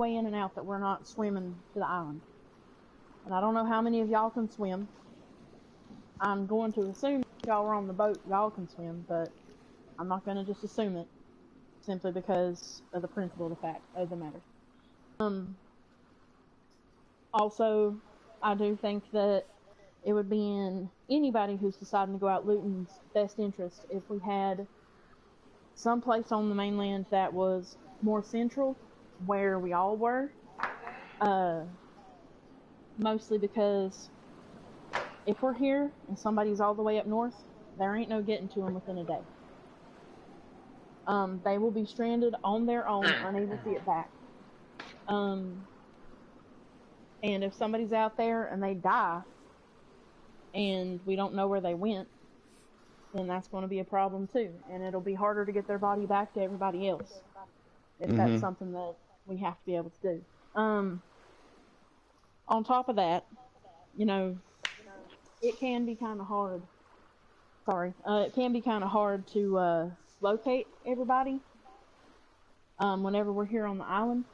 way in and out that we're not swimming to the island. And I don't know how many of y'all can swim. I'm going to assume if y'all are on the boat, y'all can swim, but I'm not going to just assume it simply because of the principle of the fact of the matter. Also, I do think that it would be in anybody who's deciding to go out looting's best interest if we had some place on the mainland that was more central, where we all were. Mostly because if we're here and somebody's all the way up north, there ain't no getting to them within a day. They will be stranded on their own, unable to get back. And if somebody's out there and they die, and we don't know where they went, then that's going to be a problem too. And it'll be harder to get their body back to everybody else if that's something that we have to be able to do. On top of that, you know, it can be kind of hard. It can be kind of hard to locate everybody whenever we're here on the island,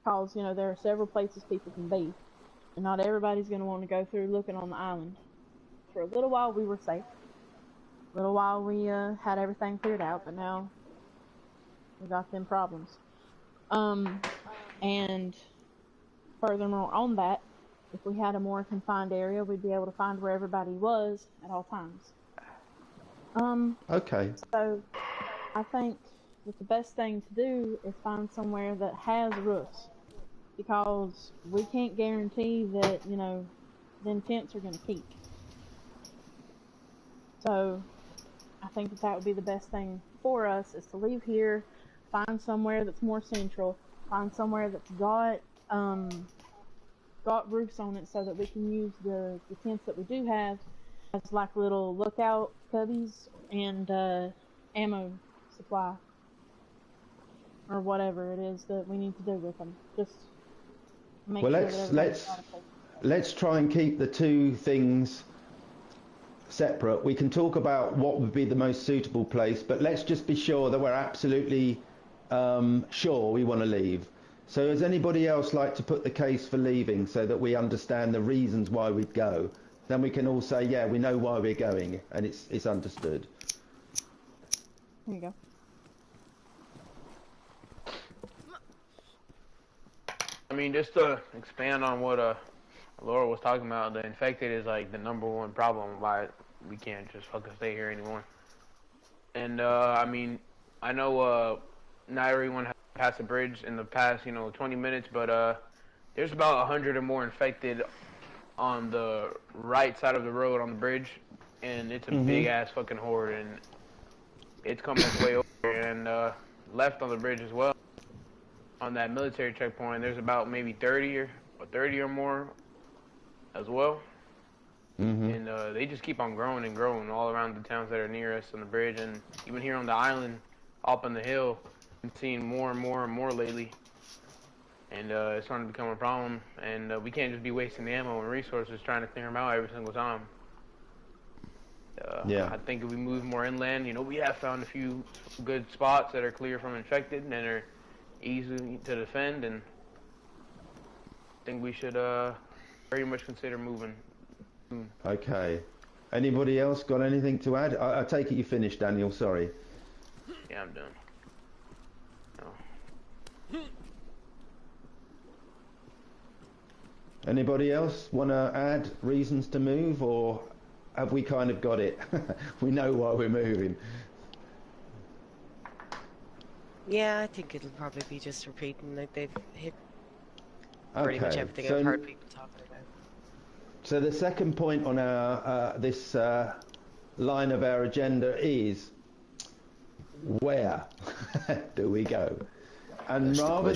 because, you know, there are several places people can be, and not everybody's going to want to go through looking on the island. For a little while we were safe. A little while we had everything cleared out, but now we got them problems. And furthermore on that, if we had a more confined area, we'd be able to find where everybody was at all times. Okay. So I think that the best thing to do is find somewhere that has roofs, because we can't guarantee that, you know, them tents are going to keep. So I think that that would be the best thing for us, is to leave here, find somewhere that's more central, find somewhere that's got roofs on it, so that we can use the tents that we do have as like little lookout cubbies and ammo supply, or whatever it is that we need to do with them. Just make well, sure let's try and keep the two things separate. We can talk about what would be the most suitable place, but let's just be sure that we're absolutely sure we want to leave. So does anybody else like to put the case for leaving, so that we understand the reasons why we'd go? Then we can all say, yeah, we know why we're going, and it's understood. There you go. I mean, just to expand on what Laura was talking about, the infected is like the #1 problem why we can't just fucking stay here anymore. And I mean, I know not everyone has passed the bridge in the past, 20 minutes, but there's about 100 or more infected on the right side of the road on the bridge, and it's a big ass fucking horde, and it's coming its way over. And left on the bridge as well, on that military checkpoint, there's about maybe 30 or more as well. And they just keep on growing and growing all around the towns that are near us on the bridge, and even here on the island, up on the hill, I'm seeing more and more and more lately. And it's starting to become a problem, and we can't just be wasting the ammo and resources trying to clear them out every single time. Yeah. I think if we move more inland, we have found a few good spots that are clear from infected and are easy to defend, and I think we should very much consider moving. Okay. Anybody else got anything to add? I take it you finished, Daniel. Sorry. Yeah, I'm done. No. Anybody else want to add reasons to move, or have we kind of got it? We know why we're moving. Yeah, I think it'll probably be just repeating, like they've hit pretty much everything I've heard people talking about. So the second point on our this line of our agenda is, where do we go? And rather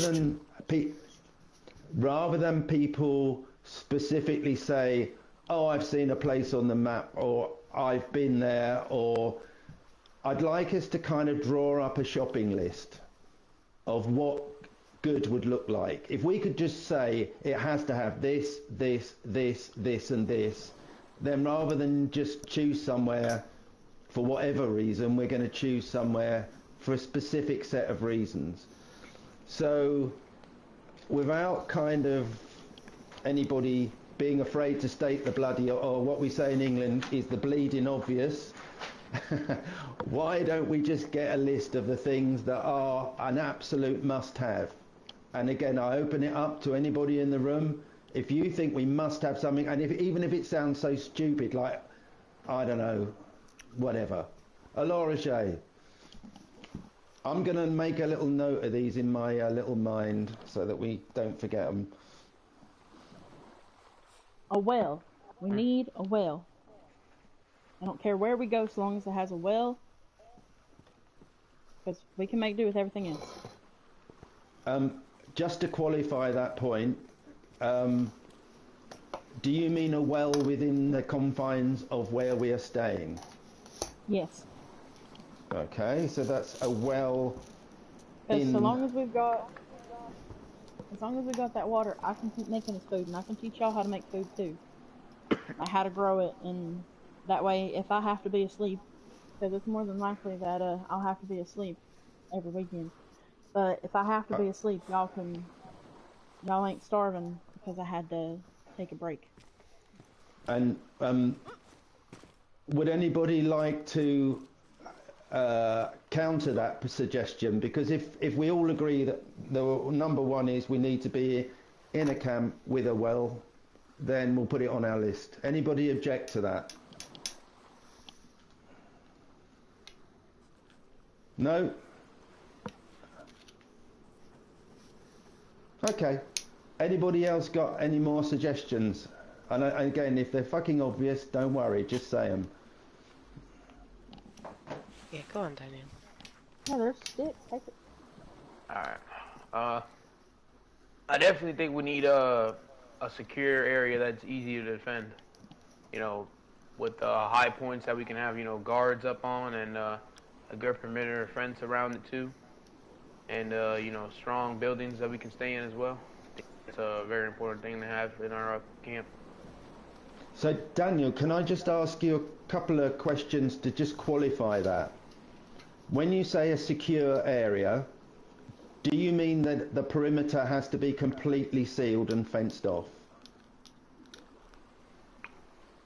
than people specifically say, oh, I've seen a place on the map, or I've been there, or I'd like us to kind of draw up a shopping list of what good would look like. If we could just say it has to have this, this, this, this, and this, then rather than just choose somewhere for whatever reason, we're going to choose somewhere for a specific set of reasons. So without kind of anybody being afraid to state the bloody, or what we say in England is the bleeding obvious, why don't we just get a list of the things that are an absolute must-have? And again, I open it up to anybody in the room. If you think we must have something, and even if it sounds so stupid, like, I don't know, whatever. Alora Shay, I'm going to make a little note of these in my little mind so that we don't forget them. A well. We need a well. I don't care where we go so long as it has a well, because we can make do with everything else. Just to qualify that point, do you mean a well within the confines of where we are staying? Yes. Okay, so that's a well in... So long as we've got that water, I can keep making us food, and I can teach y'all how to make food too. Like how to grow it, and that way, if I have to be asleep, because it's more than likely that I'll have to be asleep every weekend. But if I have to be asleep, y'all ain't starving because I had to take a break. And would anybody like to counter that suggestion? Because if we all agree that the number one is we need to be in a camp with a well, then we'll put it on our list. Anybody object to that? No? Okay. Anybody else got any more suggestions? And again, if they're fucking obvious, don't worry, just say them. Yeah, go on, Daniel. Yeah, there's sticks. Take it. Alright. I definitely think we need a secure area that's easy to defend. You know, with high points that we can have, you know, guards up on, and a good perimeter of fence around it too. And, you know, strong buildings that we can stay in as well. It's a very important thing to have in our camp. So, Daniel, can I just ask you a couple of questions to just qualify that? When you say a secure area, do you mean that the perimeter has to be completely sealed and fenced off?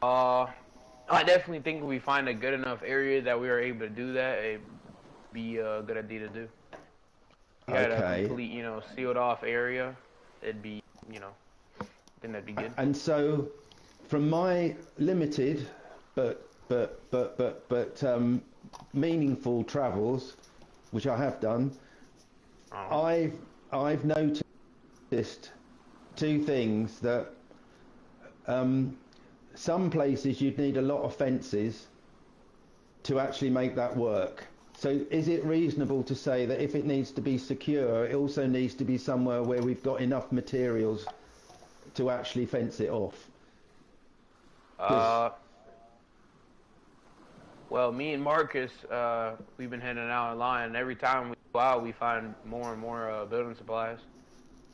I definitely think if we find a good enough area that we are able to do that, it'd be a good idea to do. If you had a complete, you know, sealed off area, it'd be, you know, I think that'd be good. And so, from my limited but meaningful travels, which I have done, I've noticed two things. That some places you'd need a lot of fences to actually make that work. So is it reasonable to say that if it needs to be secure, it also needs to be somewhere where we've got enough materials to actually fence it off? Well, me and Marcus, we've been heading out in line, and every time we go out, we find more and more building supplies.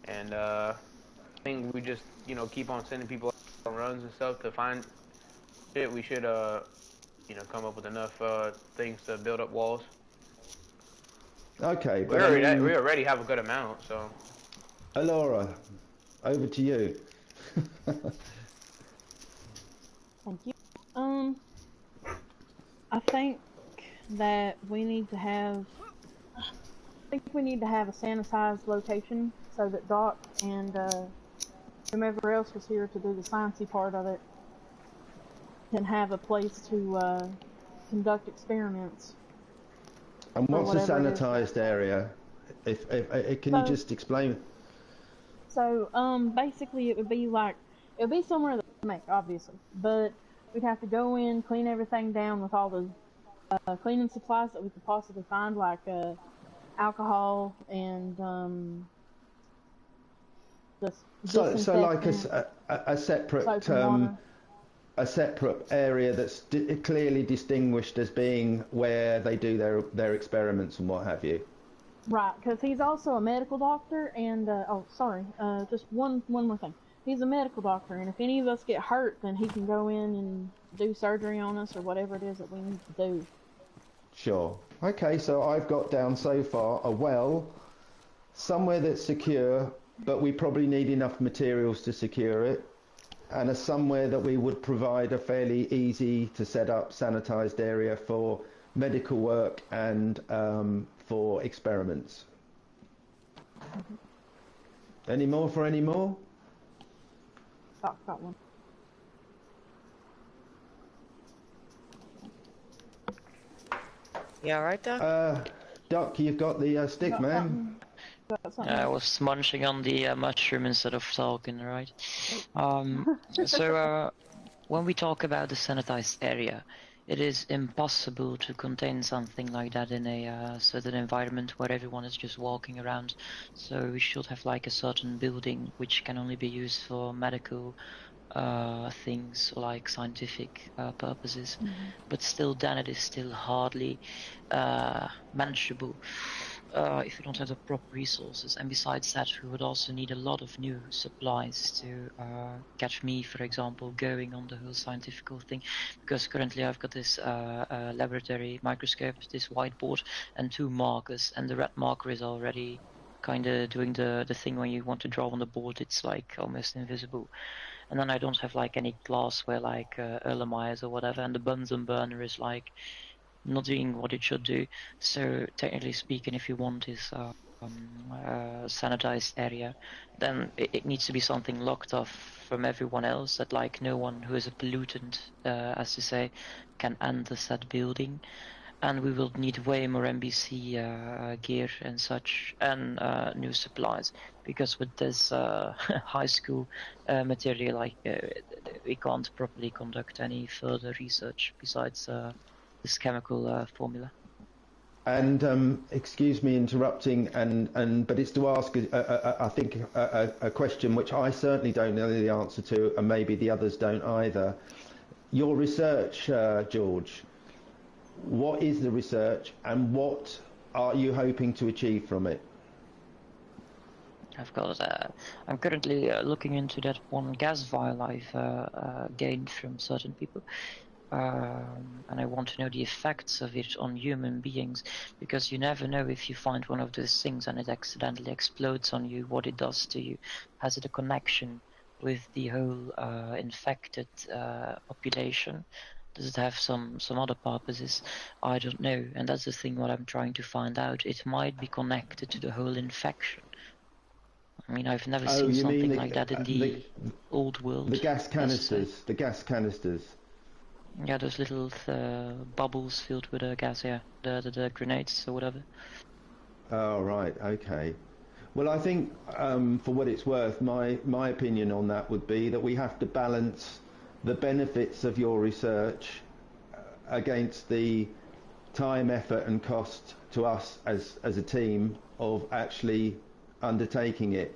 And I think we just, you know, keep on sending people on runs and stuff to find shit. We should, you know, come up with enough things to build up walls. Okay, we already have a good amount, so. Alora, over to you. Thank you. I think that we need to have a sanitized location so that Doc and whomever else was here to do the sciencey part of it can have a place to conduct experiments. And what's a sanitized area? Can you just explain? So basically it would be somewhere that we make, obviously, but we'd have to go in, clean everything down with all the cleaning supplies that we could possibly find, like alcohol and so like a separate area that's clearly distinguished as being where they do their experiments and what have you. Right, because he's also a medical doctor, and just one more thing. He's a medical doctor, and if any of us get hurt, then he can go in and do surgery on us or whatever it is that we need to do. Sure. Okay, so I've got down so far a well, somewhere that's secure, but we probably need enough materials to secure it, and somewhere that we would provide a fairly easy to set up sanitized area for medical work and for experiments. Any more for any more? Doc's got one. You alright, Doc? Doc, you've got the stick, man. I was munching on the mushroom instead of talking, right? So when we talk about the sanitized area, it is impossible to contain something like that in a certain environment where everyone is just walking around. So we should have like a certain building which can only be used for medical things, like scientific purposes. But still then it is still hardly manageable if we don't have the proper resources. And besides that, we would also need a lot of new supplies to catch me, for example, going on the whole scientific thing, because currently I've got this laboratory microscope, this whiteboard, and 2 markers, and the red marker is already kind of doing the thing when you want to draw on the board. It's like almost invisible. And then I don't have like any glassware like Erlenmeyer's or whatever, and the Bunsen burner is like not doing what it should do. So technically speaking, if you want this sanitized area, then it needs to be something locked off from everyone else, that like no one who is a pollutant, as to say, can enter said building. And we will need way more NBC gear and such, and new supplies, because with this high school material, like we can't properly conduct any further research besides this chemical formula. And excuse me interrupting, but it's to ask, I think, a question which I certainly don't know the answer to, and maybe the others don't either. Your research, George, what is the research, and what are you hoping to achieve from it? Of course, I'm currently looking into that one gas vial I've gained from certain people. And I want to know the effects of it on human beings, because you never know if you find one of those things and it accidentally explodes on you, what it does to you. Has it a connection with the whole infected population? Does it have some other purposes? I don't know, and that's the thing what I'm trying to find out. It might be connected to the whole infection. I mean, I've never seen something like that in the old world. The gas canisters, the gas canisters. Yeah, those little bubbles filled with gas, yeah, the grenades or whatever. Oh, right, okay. Well, I think, for what it's worth, my opinion on that would be that we have to balance the benefits of your research against the time, effort and cost to us as a team of actually undertaking it.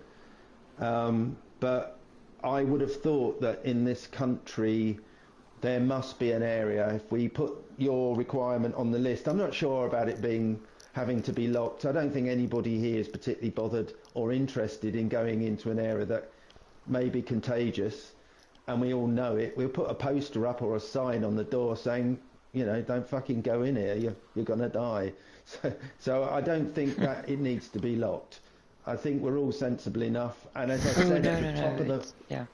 But I would have thought that in this country there must be an area, if we put your requirement on the list. I'm not sure about it having to be locked. I don't think anybody here is particularly bothered or interested in going into an area that may be contagious, and we all know it. We'll put a poster up or a sign on the door saying, you know, don't fucking go in here, you're gonna die. So I don't think that it needs to be locked. I think we're all sensible enough, and as I said, at the top of the... Yeah.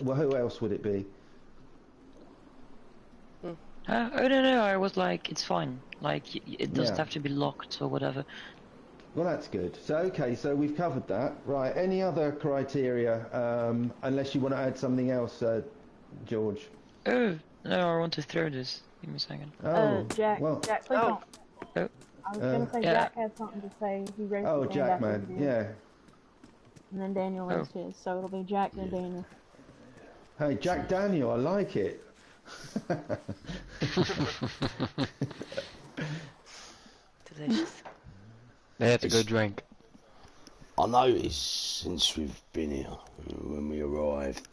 Well, who else would it be? I don't know, I was like, it's fine. Like, it doesn't have to be locked or whatever. Well, that's good. So, okay, so we've covered that. Right, any other criteria, unless you want to add something else, George? Oh, no, I want to throw this. Give me a second. Oh, Jack, well. Jack, please don't. Oh. I was going to say Jack had something to say. He raised his hand Jack, after man, you did. yeah. And then Daniel raised his, so it'll be Jack then Daniel. Hey, Jack Daniel, I like it. Delicious. Yeah, it's a good drink. I noticed since we've been here, when we arrived,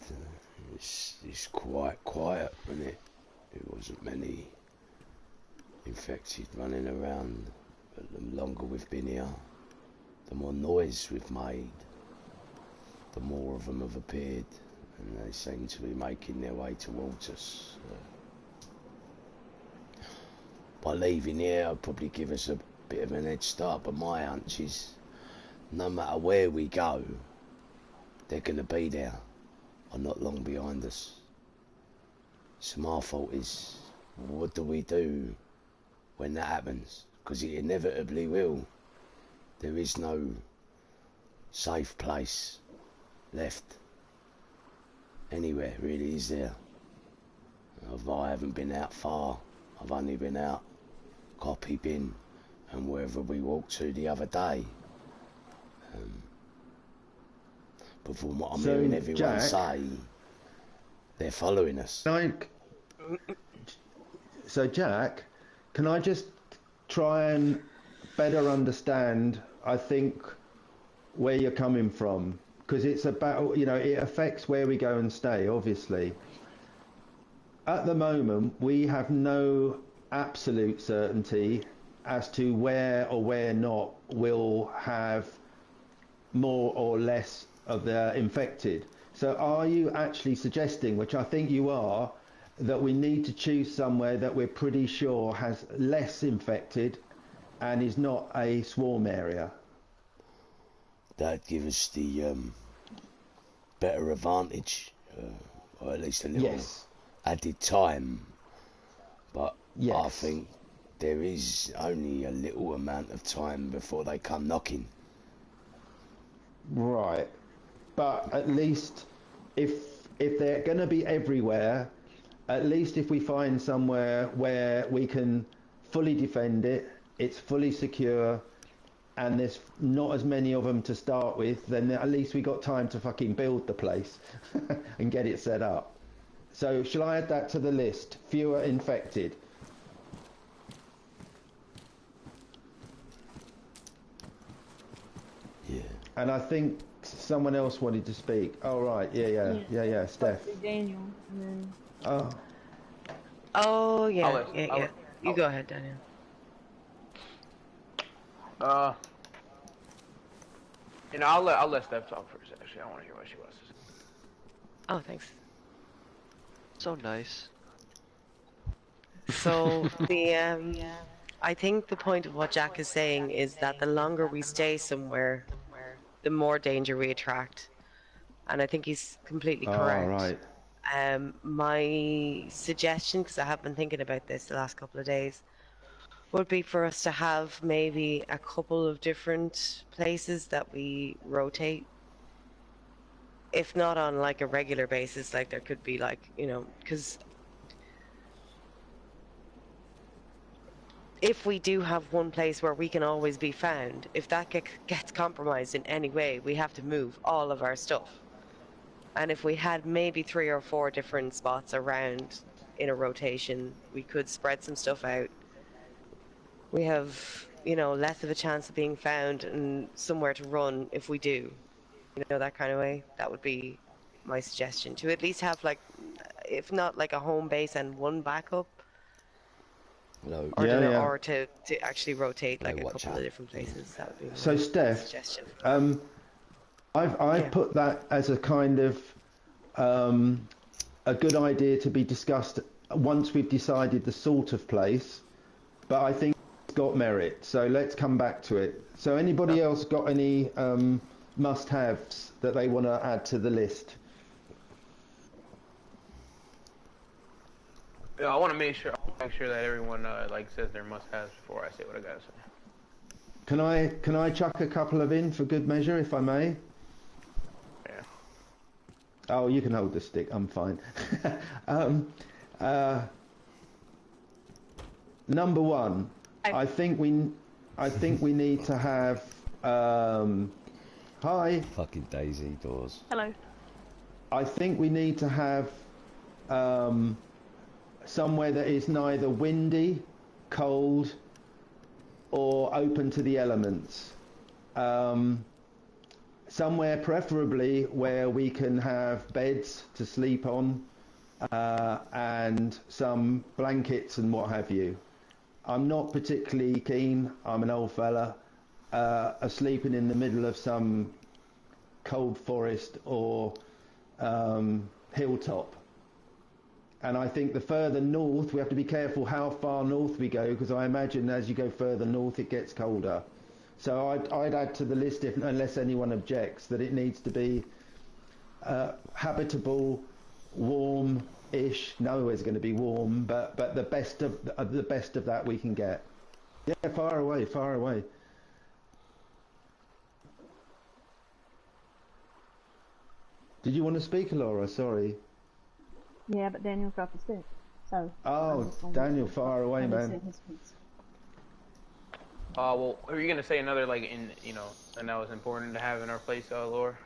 it's quite quiet, wasn't it? There wasn't many infected running around. But the longer we've been here, the more noise we've made, the more of them have appeared, and they seem to be making their way towards us. By leaving here, it'll probably give us a bit of an head start, but my hunch is no matter where we go, they're going to be there, or not long behind us. So my thought is, what do we do when that happens? Because it inevitably will. There is no safe place left anywhere, really, is there? I haven't been out far. I've only been out Copy Bin and wherever we walked to the other day. But from what I'm hearing everyone say, they're following us. So Jack, can I just try and better understand, I think, where you're coming from? Because it's about, you know, it affects where we go and stay, obviously. At the moment, we have no absolute certainty as to where or where not we'll have more or less of the infected. So are you actually suggesting, which I think you are, that we need to choose somewhere that we're pretty sure has less infected and is not a swarm area? That'd give us the better advantage, or at least a little added time. But I think there is only a little amount of time before they come knocking. Right, but at least if they're going to be everywhere, at least if we find somewhere where we can fully defend it, it's fully secure, and there's not as many of them to start with, then at least we got time to fucking build the place and get it set up. So shall I add that to the list? Fewer infected. Yeah. And I think someone else wanted to speak. Oh right, yeah. Steph. Daniel, and then. Oh. Oh yeah. You go ahead, Daniel. You know, I'll let Steph talk first. Actually, I want to hear what she wants to say. Oh, thanks. So nice. So I think the point of what Jack is saying is that the longer we stay somewhere, the more danger we attract, and I think he's completely correct. Right. My suggestion, because I have been thinking about this the last couple of days, would be for us to have maybe a couple of different places that we rotate. If not on like a regular basis, like there could be like, you know, because if we do have one place where we can always be found, if that gets compromised in any way, we have to move all of our stuff. And if we had maybe 3 or 4 different spots around in a rotation, we could spread some stuff out. We have, you know, less of a chance of being found and somewhere to run if we do. You know, that kind of way. That would be my suggestion, to at least have, like, if not like a home base and one backup, or to actually rotate like a couple of different places. That would be my suggestion. I've put that as a kind of a good idea to be discussed once we've decided the sort of place, but I think it's got merit, so let's come back to it. So anybody else got any must-haves that they want to add to the list? Yeah, I want to make sure that everyone like says their must-haves before I say what I gotta say. Can I chuck a couple of in for good measure, if I may? Yeah. Oh, you can hold the stick. I'm fine. Number one, I think we need to have. Hi. Fucking Daisy doors. Hello. I think we need to have somewhere that is neither windy, cold, or open to the elements. Somewhere preferably where we can have beds to sleep on and some blankets and what have you. I'm not particularly keen, I'm an old fella, sleeping in the middle of some cold forest or hilltop. And I think the further north, we have to be careful how far north we go, because I imagine as you go further north it gets colder. So I'd add to the list, unless anyone objects, that it needs to be habitable, warm-ish. Nowhere's going to be warm, but the best of that we can get. Yeah, far away, far away. Did you want to speak, Laura? Sorry. Yeah, but Daniel's got the stick. So. Oh, Daniel, far away, man. Well, are you gonna say another and and that was important to have in our place, Laura?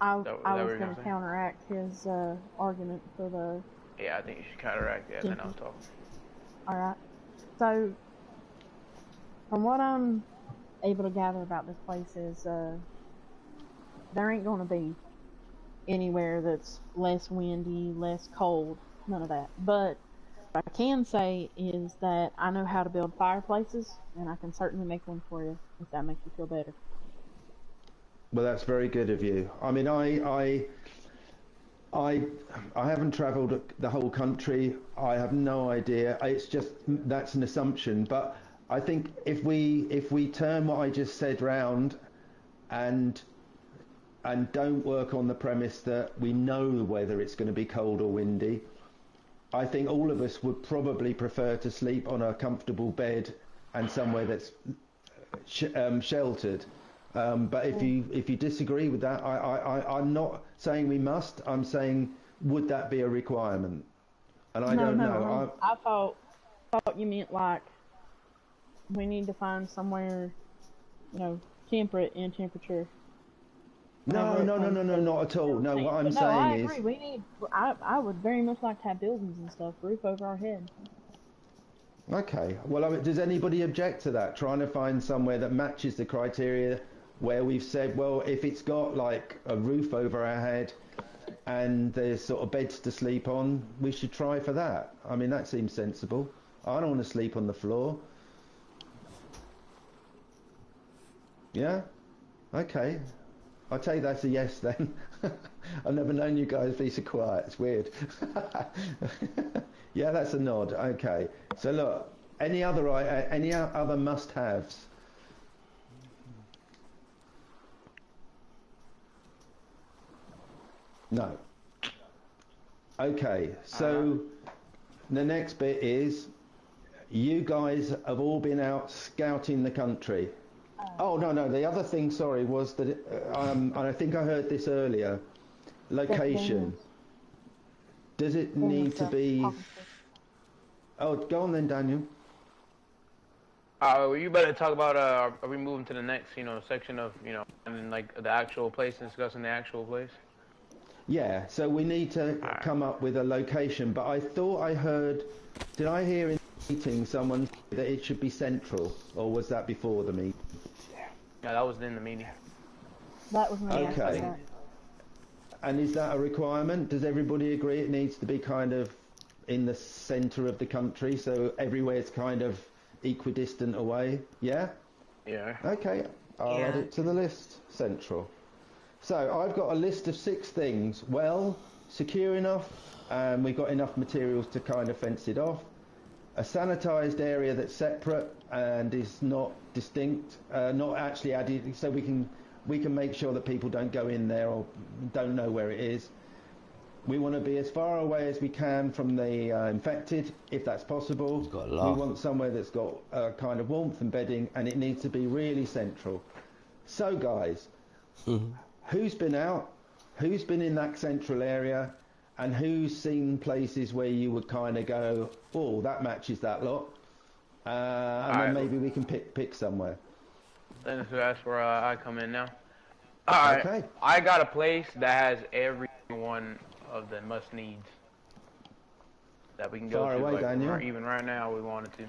I was going to counteract his argument for the. Yeah, I think you should counteract that, and then I'll talk. All right. So, from what I'm able to gather about this place is, there ain't going to be anywhere that's less windy, less cold, none of that. But what I can say is that I know how to build fireplaces, and I can certainly make one for you if that makes you feel better. Well, that's very good of you. I mean, I haven't travelled the whole country. I have no idea. It's just that's an assumption. But I think if we turn what I just said round, and don't work on the premise that we know whether it's going to be cold or windy, I think all of us would probably prefer to sleep on a comfortable bed and somewhere that's sheltered. But if you disagree with that, I'm not saying we must. I'm saying, would that be a requirement? And I don't know. I thought you meant we need to find somewhere, temperate in temperature. No, not at all. No, what I'm saying is. I agree. I would very much like to have buildings and stuff, roof over our head. Okay. Well, does anybody object to that? Trying to find somewhere that matches the criteria, where we've said, well, if it's got a roof over our head and there's sort of beds to sleep on, we should try for that. I mean, that seems sensible. I don't want to sleep on the floor. Yeah? Okay. I'll tell you that's a yes then. I've never known you guys be so quiet. It's weird. Yeah, that's a nod. Okay. So look, any other must-haves? No. Okay, so the next bit is, you guys have all been out scouting the country. Oh, no, the other thing, sorry, was that, and I think I heard this earlier, location. Does it need to be... Oh, go on then, Daniel. You better talk about, are we moving to the next, section of, and then, the actual place, discussing the actual place? Yeah, so we need to come up with a location, but I thought I heard, did I hear in the meeting someone say that it should be central, or was that before the meeting? Yeah, that was in the meeting. That was me. Okay. And is that a requirement? Does everybody agree it needs to be kind of in the centre of the country, so everywhere's kind of equidistant away? Yeah? Yeah. Okay, I'll add it to the list. Central. So I've got a list of 6 things. Well, secure enough, and we've got enough materials to kind of fence it off. A sanitised area that's separate and is not distinct, not actually added, so we can make sure that people don't go in there or don't know where it is. We want to be as far away as we can from the infected, if that's possible. We want somewhere that's got kind of warmth and bedding, and it needs to be really central. So, guys, who's been out? Who's been in that central area? And who's seen places where you would kind of go, oh, that matches that lot? And then maybe we can pick somewhere. Then that's where I come in now. All right. Okay. I got a place that has every one of the must needs that we can go to. Away, Daniel. Even right now, we wanted to.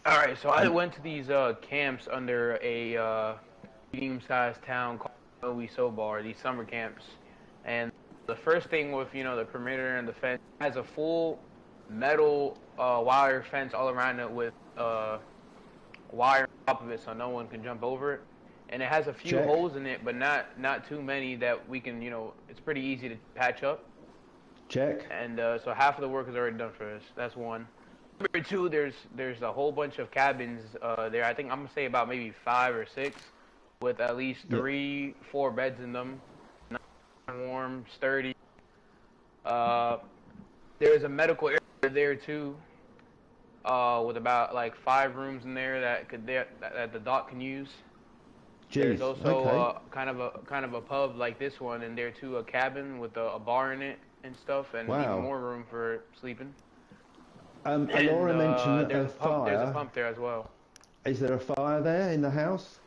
All right. So I went to these camps under a medium-sized town called Sobar. These summer camps, and the first thing with the perimeter and the fence has a full metal wire fence all around it with wire on top of it so no one can jump over it, and it has a few holes in it, but not too many that we can it's pretty easy to patch up. Check. And so half of the work is already done for us. That's one. Number two, there's a whole bunch of cabins there. I think I'm gonna say about maybe 5 or 6, with at least 3, 4 beds in them. Nice, warm, sturdy. There's a medical area there too, with about like 5 rooms in there that the doc can use. Jeez, There's also okay. kind of a pub like this one in there too, a cabin with a bar in it and stuff, and Wow. even more room for sleeping. Alora mentioned a fire. There's a pump there as well. Is there a fire there in the house?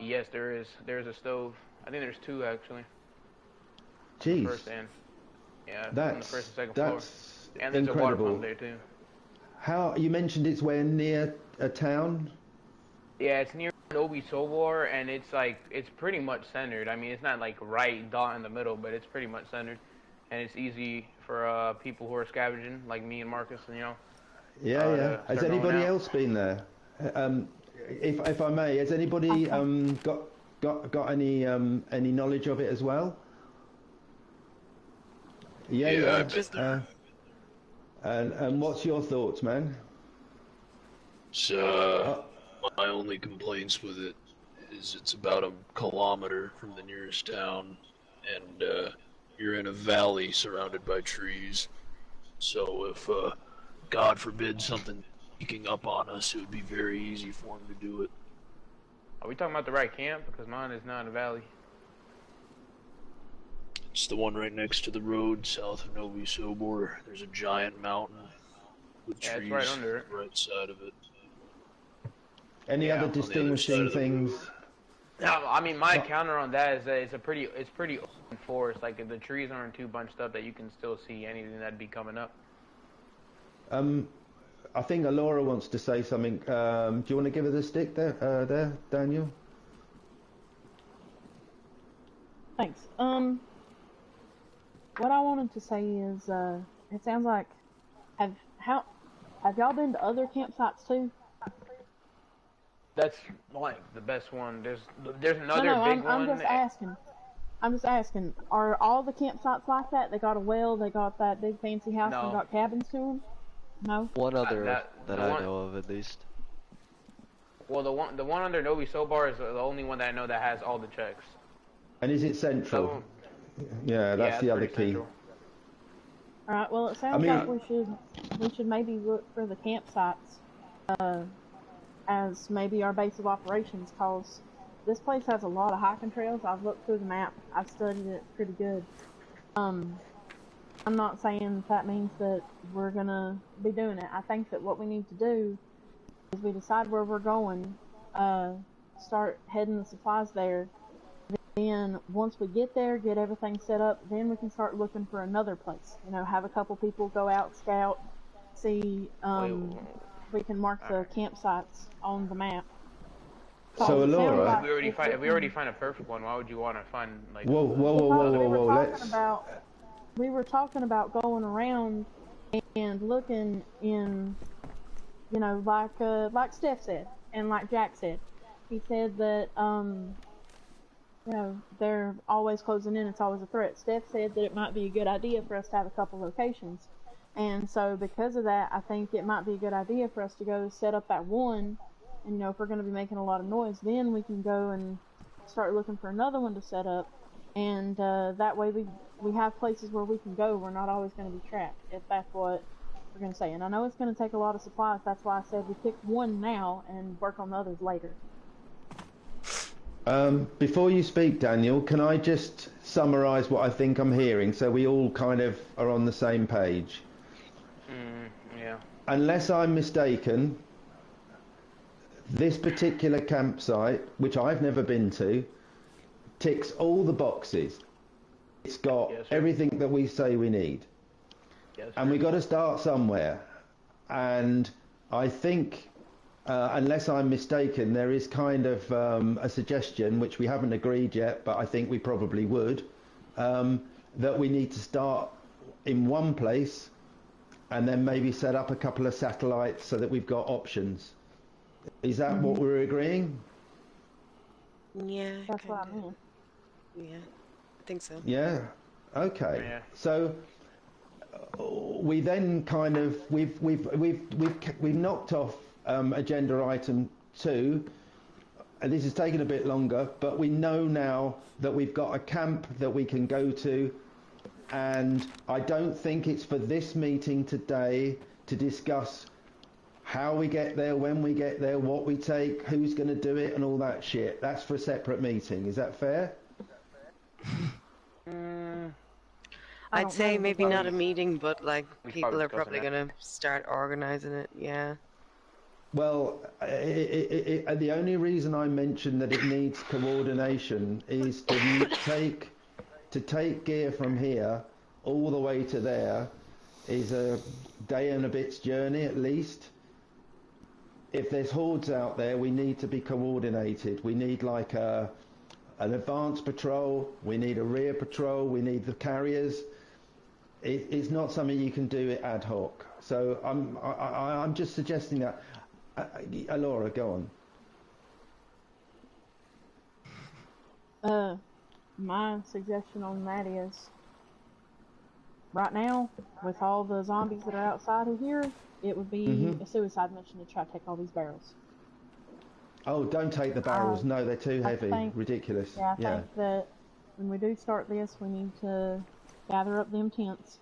Yes, there is. There's a stove. I think there's 2 actually. Jeez. First and on the first and second floor. And there's incredible. a water pump there too. How you mentioned it's where near a town? Yeah, it's near Novi Sobor, and it's pretty much centered. I mean, it's not like right dot in the middle, but it's pretty much centered, and it's easy for people who are scavenging like me and Marcus, and Yeah. Has anybody else been there? If I may, has anybody got any knowledge of it as well? Yeah. I've been there. And what's your thoughts, man? So, my only complaints with it is it's about a kilometer from the nearest town, and you're in a valley surrounded by trees. So if, God forbid, something sneaking up on us, it would be very easy for him to do it. Are we talking about the right camp? Because mine is not in a valley. It's the one right next to the road, south of Novi Sobor. There's a giant mountain with trees it's right under it. on the right side of it. Any other distinguishing things? No, I mean my counter on that is that it's pretty open forest. Like the trees aren't too bunched up that you can still see anything that'd be coming up. I think Alora wants to say something. Do you want to give her the stick there, Daniel? Thanks. What I wanted to say is, it sounds like have y'all been to other campsites too? That's like the best one. There's another big one. I'm just asking. Are all the campsites like that? They got a well. They got that big fancy house. No. And got cabins to them. No. One other that I one, know of, at least. Well, the one under Novi Sobor is the only one that I know that has all the checks. And is it central? Yeah, that's the other key. Central. All right. Well, it sounds like we should maybe look for the campsites as maybe our base of operations, cause this place has a lot of hiking trails. I've looked through the map. I've studied it pretty good. I'm not saying that means that we're gonna be doing it. I think that what we need to do is we decide where we're going, start heading the supplies there. Then once we get there, get everything set up, then we can start looking for another place. Have a couple people go out, scout, see. We can mark the campsites on the map. So Alora, if we already find a perfect one, why would you want to find like? Whoa! We were talking about going around and looking in, like Steph said and like Jack said. He said that they're always closing in. It's always a threat. Steph said that it might be a good idea for us to have a couple locations. And so because of that, I think it might be a good idea for us to go set up that one. And, if we're going to be making a lot of noise, then we can go and start looking for another one to set up. And that way we have places where we can go. We're not always going to be trapped, if that's what we're going to say. And I know it's going to take a lot of supplies. That's why I said we pick one now and work on the others later. Before you speak, Daniel, can I just summarise what I think I'm hearing so we all kind of are on the same page? Yeah. Unless I'm mistaken, this particular campsite, which I've never been to, ticks all the boxes. It's got everything that we say we need. Yes, and we got to start somewhere. And I think, unless I'm mistaken, there is kind of a suggestion, which we haven't agreed yet, but I think we probably would, that we need to start in one place and then maybe set up a couple of satellites so that we've got options. Is that what we're agreeing? Yeah, that's what I mean. Yeah, I think so. Yeah. Okay. Yeah. So we then kind of we've knocked off agenda item 2. And this has taken a bit longer, but we know now that we've got a camp that we can go to, and I don't think it's for this meeting today to discuss how we get there, when we get there, what we take, who's going to do it, and all that shit. That's for a separate meeting. Is that fair? I'd say maybe not a meeting, but like people are probably going to start organising it. Yeah. Well, the only reason I mentioned that it needs coordination is to take gear from here all the way to there is a day and a bit's journey at least. If there's hordes out there, we need to be coordinated. We need like an advance patrol, we need a rear patrol, we need the carriers. It's not something you can do it ad hoc. So I'm just suggesting that. Laura, go on. My suggestion on that is, right now, with all the zombies that are outside of here, it would be a suicide mission to try to take all these barrels. Oh, don't take the barrels. No, they're too heavy. Ridiculous. Yeah, I think that when we do start this, we need to gather up them tents,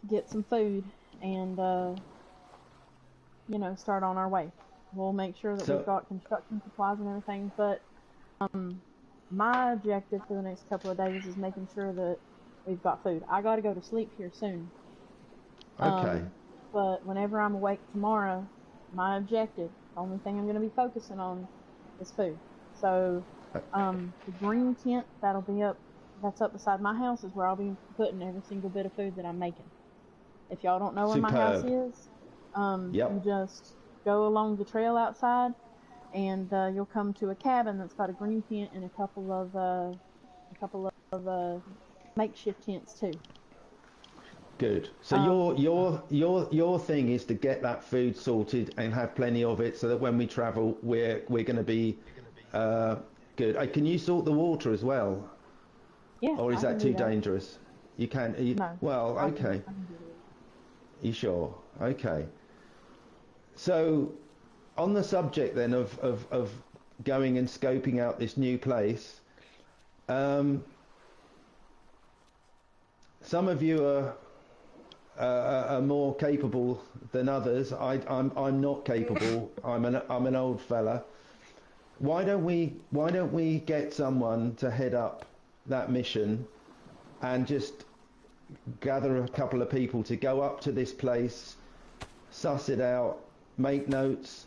get some food, and start on our way. We'll make sure that we've got construction supplies and everything, but my objective for the next couple of days is making sure that we've got food. I gotta go to sleep here soon. Okay. But whenever I'm awake tomorrow, my objective, the only thing I'm gonna be focusing on is food. So, the green tent that's up beside my house is where I'll be putting every single bit of food that I'm making. If y'all don't know where my house is, you just go along the trail outside, and you'll come to a cabin that's got a green tent and a couple of makeshift tents too. Good. So your thing is to get that food sorted and have plenty of it, so that when we travel, we're going to be good. Can you sort the water as well? Yeah. Or is that too dangerous? You can. No. Well, okay. You sure? Okay. So, on the subject then of going and scoping out this new place, some of you are more capable than others. I'm not capable. I'm an old fella. Why don't we get someone to head up that mission and just gather a couple of people to go up to this place, suss it out, make notes,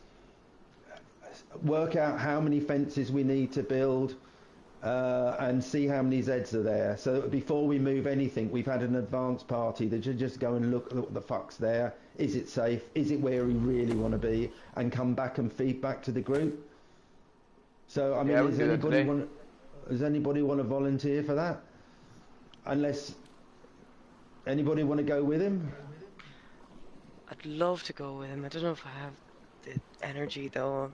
work out how many fences we need to build, and see how many Zeds are there. So that before we move anything, we've had an advance party that should just go and look what the fuck's there. Is it safe? Is it where we really want to be? And come back and feed back to the group. So I mean, does anybody want to volunteer for that? Unless anybody want to go with him? I'd love to go with him. I don't know if I have the energy though.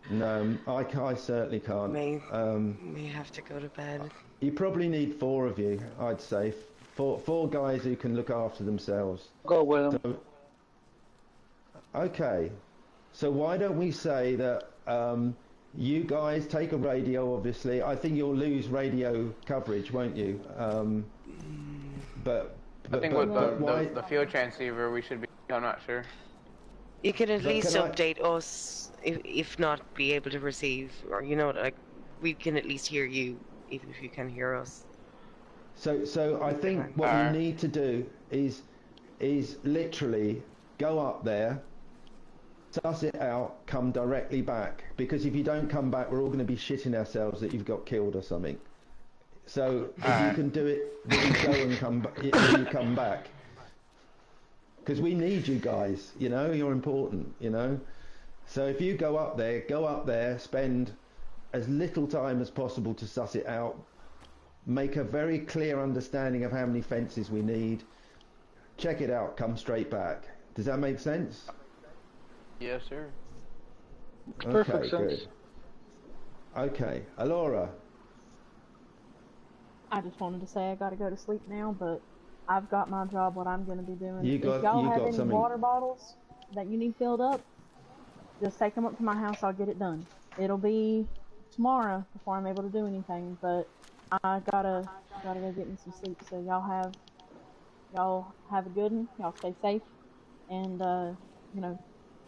No, I certainly can't. May have to go to bed. You probably need 4 of you, I'd say. Four guys who can look after themselves. Go with him. So, okay. So why don't we say that you guys take a radio, obviously. I think you'll lose radio coverage, won't you? But I think with the field transceiver, we should be. I'm not sure. You can at least update us, if not be able to receive, or like we can at least hear you, even if you can hear us. So I think what you need to do is literally go up there, suss it out, come directly back. Because if you don't come back, we're all going to be shitting ourselves that you've got killed or something. So if you can do it, then you go and come back. You come back. Because we need you guys, you're important, So if you go up there, spend as little time as possible to suss it out, make a very clear understanding of how many fences we need, check it out, come straight back. Does that make sense? Yes, sir. Perfect sense. Good. Okay, Alora. I just wanted to say I gotta go to sleep now, but I've got my job, what I'm going to be doing. You If got y'all you have got any something. water bottles that you need filled up, just take them up to my house. I'll get it done. It'll be tomorrow before I'm able to do anything, but I gotta go get me some sleep. So y'all have a good one. Y'all stay safe, and you know,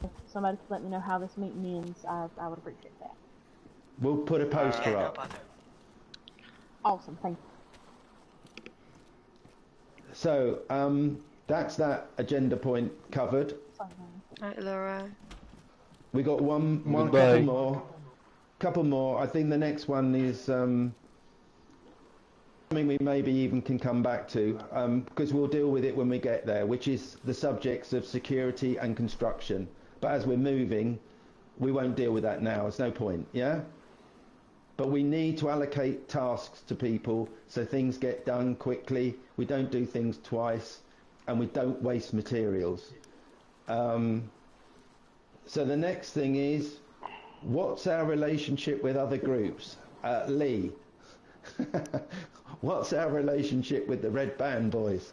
if somebody could let me know how this meeting ends, I would appreciate that. We'll put a poster Yeah, no up. bother. Awesome, thank you. So that's that agenda point covered. Right, Laura. We got one Goodbye. couple more. I think the next one is something we maybe even can come back to, because we'll deal with it when we get there, which is the subjects of security and construction. But as we're moving, we won't deal with that now. There's no point, yeah? But we need to allocate tasks to people so things get done quickly, we don't do things twice, and we don't waste materials. So the next thing is, what's our relationship with other groups? Lee, what's our relationship with the Red Band boys?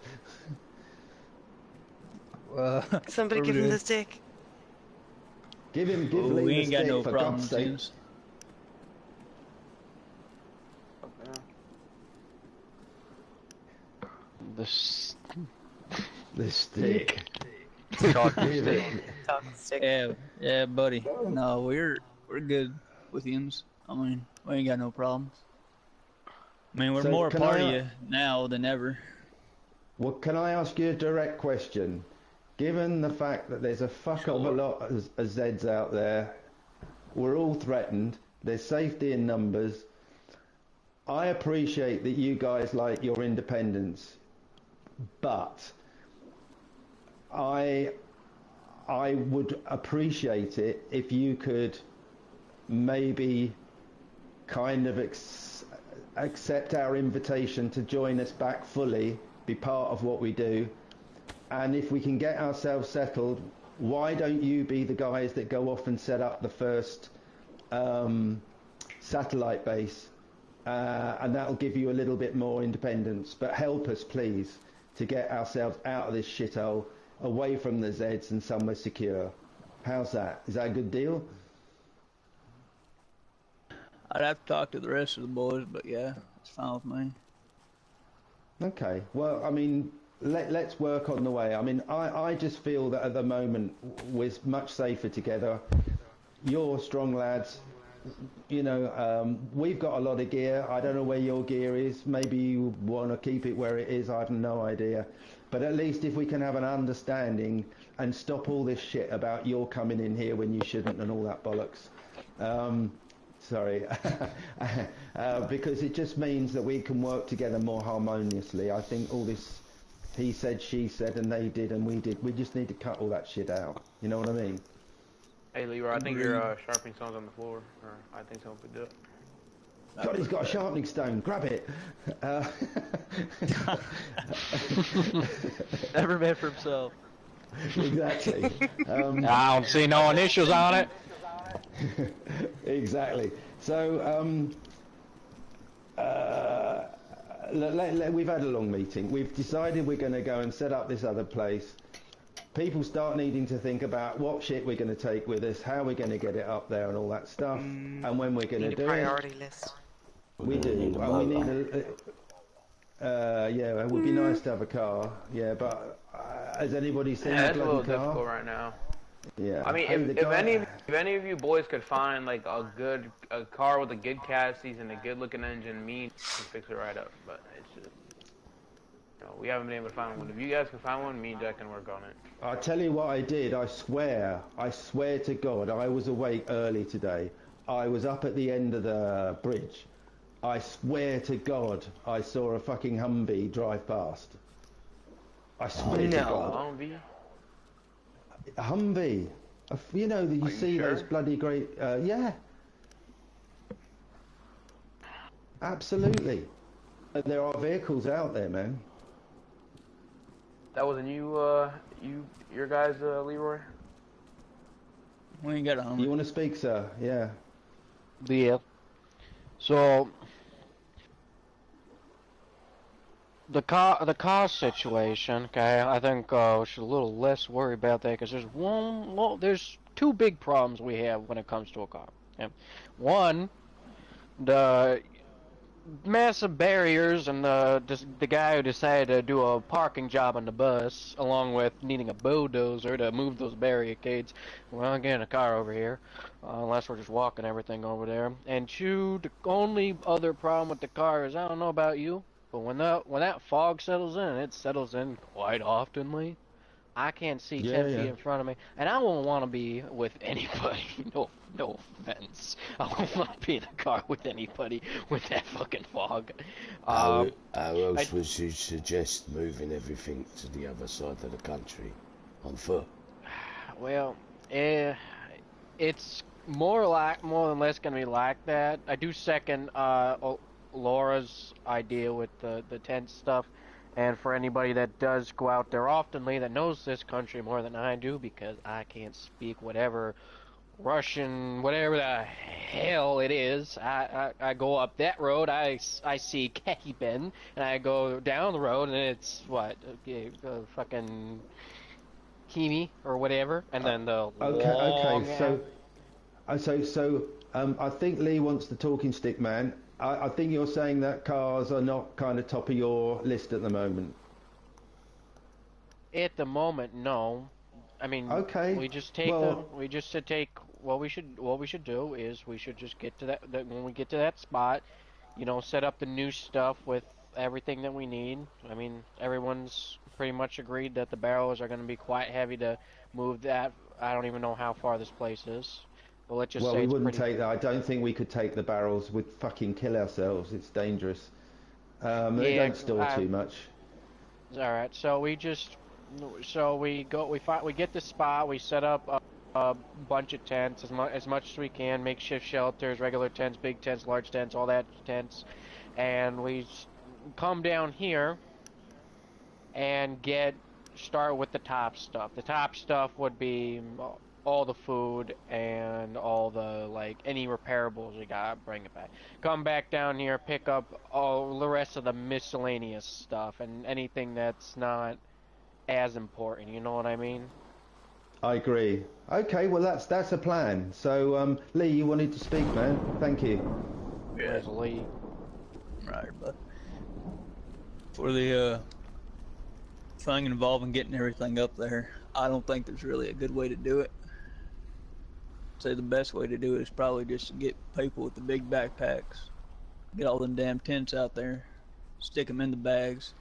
Somebody give him the stick. Give Lee we the ain't got stick, no for problem, God's sake. seems. The stick. Give it. Talk stick. Yeah, buddy. No, we're good with yous. I mean, we ain't got no problems. I mean, we're So more a can part of I- you now than ever. Well, can I ask you a direct question? Given the fact that there's a fuck of a lot of Zeds out there, we're all threatened, there's safety in numbers, I appreciate that you guys like your independence, but I would appreciate it if you could maybe kind of accept our invitation to join us back fully, be part of what we do, and if we can get ourselves settled, why don't you be the guys that go off and set up the first satellite base, and that'll give you a little bit more independence, but help us please to get ourselves out of this shithole, away from the Zeds and somewhere secure. How's that? Is that a good deal? I'd have to talk to the rest of the boys, but yeah, it's fine with me. Okay, well, I mean, let's work on the way. I mean, I just feel that at the moment we're much safer together. You're strong lads. You know, we've got a lot of gear. I don't know where your gear is. Maybe you want to keep it where it is. I have no idea. But at least if we can have an understanding and stop all this shit about you're coming in here when you shouldn't and all that bollocks. Sorry. Because it just means that we can work together more harmoniously. I think all this he said, she said, and they did and we did, we just need to cut all that shit out. You know what I mean? Hey, Leroy, I think your sharpening stone's on the floor. Or I think someone could do it. God, he's got a sharpening stone. Grab it. Never meant for himself. Exactly. I don't see no initials on it. Exactly. So, we've had a long meeting. We've decided we're going to go and set up this other place. People start needing to think about what shit we're going to take with us, how we're going to get it up there and all that stuff, and when we're going to Need do a priority it. list. We do. And we need yeah, it would be nice to have a car. Yeah, but has anybody seen Yeah, a it's a little bloody car? difficult right now. Yeah. I mean, Hey, the guy- if any of you boys could find like a car with a good chassis and a good looking engine, me can fix it right up. But it's just, you know, we haven't been able to find one. If you guys can find one, me and Jack can work on it. I'll tell you what I did. I swear to God, I was awake early today. I was up at the end of the bridge. I swear to God, I saw a fucking Humvee drive past. I swear to God. Humvee? A Humvee. You know, you see sure? those bloody great... yeah. Absolutely. There are vehicles out there, man. That wasn't you, your guys, Leroy? We ain't got a home. You want to speak, sir? Yeah. Yeah. So the car situation. Okay, I think we should a little less worry about that because there's two big problems we have when it comes to a car. Okay? One, the massive barriers and the guy who decided to do a parking job on the bus, along with needing a bulldozer to move those barricades. Well, I'm getting a car over here, unless we're just walking everything over there. And two, the only other problem with the car is I don't know about you, but when that fog settles in, it settles in quite oftenly. I can't see 10 feet in front of me, and I won't want to be with anybody. No offense. I won't want to be in a car with anybody with that fucking fog. How else would you suggest moving everything to the other side of the country? On foot? Well, it's more than less gonna be like that. I do second Laura's idea with the tent stuff. And for anybody that does go out there oftenly that knows this country more than I do, because I can't speak whatever Russian, whatever the hell it is. I go up that road, I see Kekiben, and I go down the road, and it's what, fucking Kimi or whatever, and then the I think Lee wants the talking stick man. I think you're saying that cars are not kind of top of your list at the moment. At the moment, no. I mean, we just take what we should do is we should just get to that when we get to that spot, set up the new stuff with everything that we need. I mean, everyone's pretty much agreed that the barrels are going to be quite heavy to move that. I don't even know how far this place is. Well, let's just say we wouldn't take that. I don't think we could take the barrels. We'd fucking kill ourselves. It's dangerous. They don't store too much. All right. So we get the spot. We set up a bunch of tents, as much as we can, makeshift shelters, regular tents, big tents, large tents, all that tents, and we come down here and start with the top stuff. The top stuff would be all the food and all the, any repairables we got, bring it back. Come back down here, pick up all the rest of the miscellaneous stuff and anything that's not as important, you know what I mean? I agree. Okay, well that's a plan. So, Lee, you wanted to speak, man. Thank you. Where's Lee? Right, but for the thing involving getting everything up there, I don't think there's really a good way to do it. I'd say the best way to do it is probably just to get people with the big backpacks, get all them damn tents out there, stick them in the bags,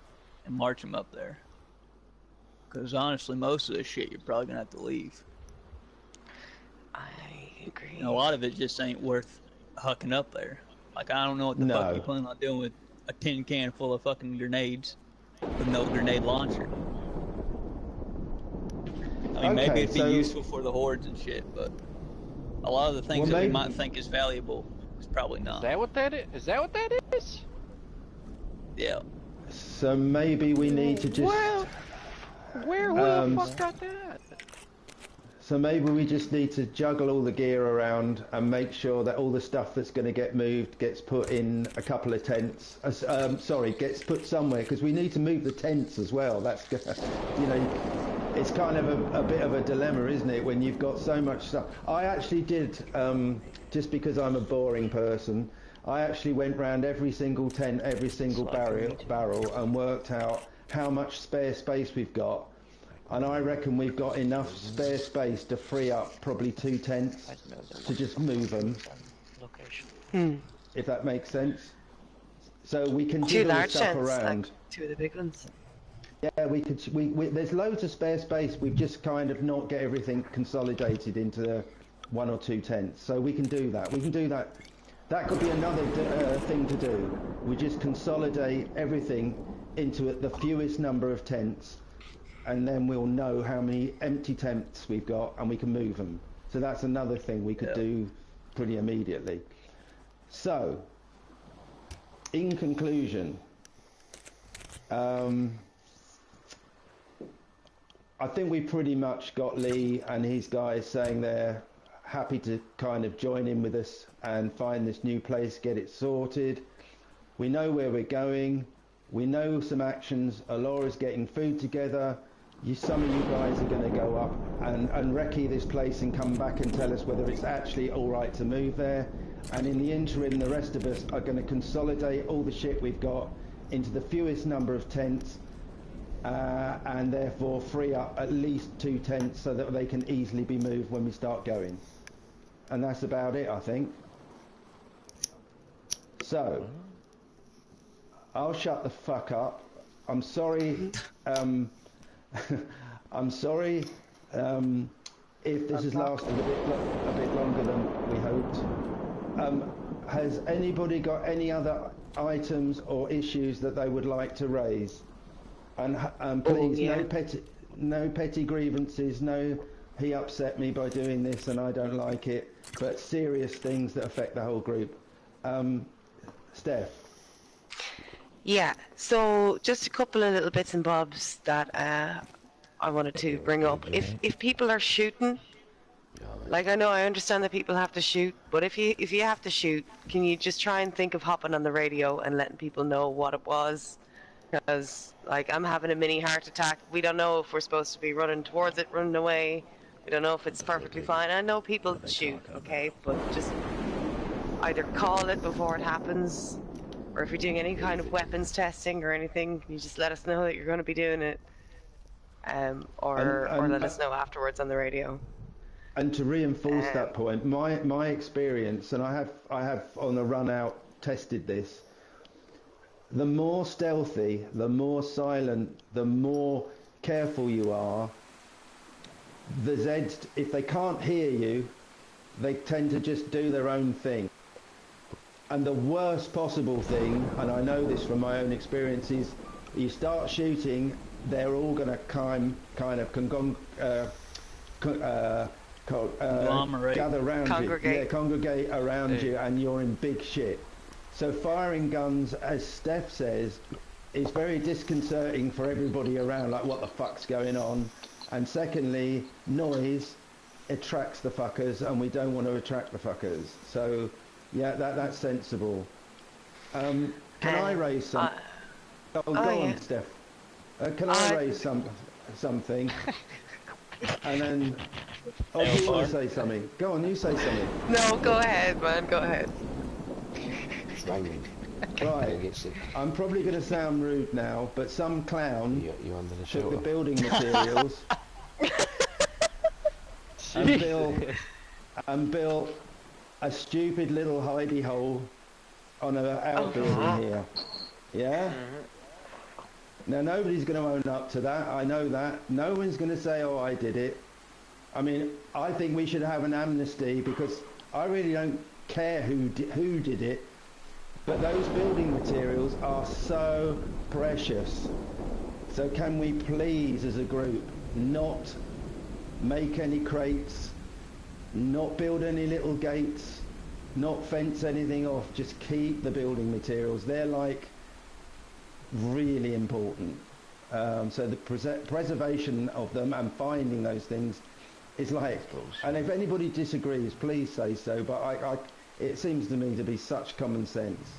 and march them up there. Because honestly, most of this shit you're probably gonna have to leave. I agree. And a lot of it just ain't worth hucking up there. Like, I don't know what the fuck you plan on doing with a tin can full of fucking grenades with no grenade launcher. I mean, maybe it'd be useful for the hordes and shit, but a lot of the things that we might think is valuable is probably not. Is that what that is? Is that what that is? Yeah. So maybe we need to just... Where the fuck got that? So maybe we just need to juggle all the gear around and make sure that all the stuff that's going to get moved gets put in a couple of tents. Gets put somewhere, because we need to move the tents as well. That's, it's kind of a bit of a dilemma, isn't it, when you've got so much stuff. I actually did, just because I'm a boring person, I actually went round every single tent, every single barrel and worked out how much spare space we've got. And I reckon we've got enough spare space to free up probably 2 tents to just move them. If that makes sense. So we can do the stuff around. Like 2 of the big ones. Yeah, we could. There's loads of spare space. We've just kind of not get everything consolidated into 1 or 2 tents. So we can do that. We can do that. That could be another thing to do. We just consolidate everything into the fewest number of tents, and then we'll know how many empty tents we've got, and we can move them. So that's another thing we could do pretty immediately. So, in conclusion, I think we pretty much got Lee and his guys saying they're happy to kind of join in with us and find this new place, get it sorted. We know where we're going. We know some actions. Alora's getting food together. Some of you guys are going to go up and recce this place and come back and tell us whether it's actually all right to move there. And in the interim, the rest of us are going to consolidate all the shit we've got into the fewest number of tents, and therefore free up at least 2 tents so that they can easily be moved when we start going. And that's about it, I think. So, I'll shut the fuck up. I'm sorry. I'm sorry if this has lasted a bit longer than we hoped. Has anybody got any other items or issues that they would like to raise? And please, no petty grievances. No, he upset me by doing this and I don't like it. But serious things that affect the whole group. Steph. Yeah, so just a couple of little bits and bobs that I wanted to bring up. If people are shooting, like I understand that people have to shoot, but if you have to shoot, can you just try and think of hopping on the radio and letting people know what it was? Because like I'm having a mini heart attack. We don't know if we're supposed to be running towards it, running away. We don't know if it's perfectly fine. I know people shoot, okay, but just either call it before it happens, or if you're doing any kind of weapons testing or anything, you just let us know that you're going to be doing it, or let us know afterwards on the radio. And to reinforce that point, my experience, and I have on the run out tested this. The more stealthy, the more silent, the more careful you are. The Zeds, if they can't hear you, they tend to just do their own thing. And the worst possible thing, and I know this from my own experience, is you start shooting, they're all going to kind of gather around you. Yeah, congregate around you, and you're in big shit. So firing guns, as Steph says, is very disconcerting for everybody around, like what the fuck's going on. And secondly, noise attracts the fuckers, and we don't want to attract the fuckers. So yeah, that's sensible. Can I raise some? Go on, Steph. Can I raise something? And then, you want to say something? Go on, you say something. No, go ahead, man. Go ahead. Right. I'm probably going to sound rude now, but some clown took the building materials and built a stupid little hidey hole on an outbuilding here. Yeah? Now nobody's going to own up to that, I know that. No one's going to say, oh, I did it. I mean, I think we should have an amnesty, because I really don't care who did it, but those building materials are so precious. So can we please, as a group, not make any crates, not build any little gates, not fence anything off, just keep the building materials. They're like really important. So the preservation of them and finding those things is like, and if anybody disagrees, please say so, but it seems to me to be such common sense.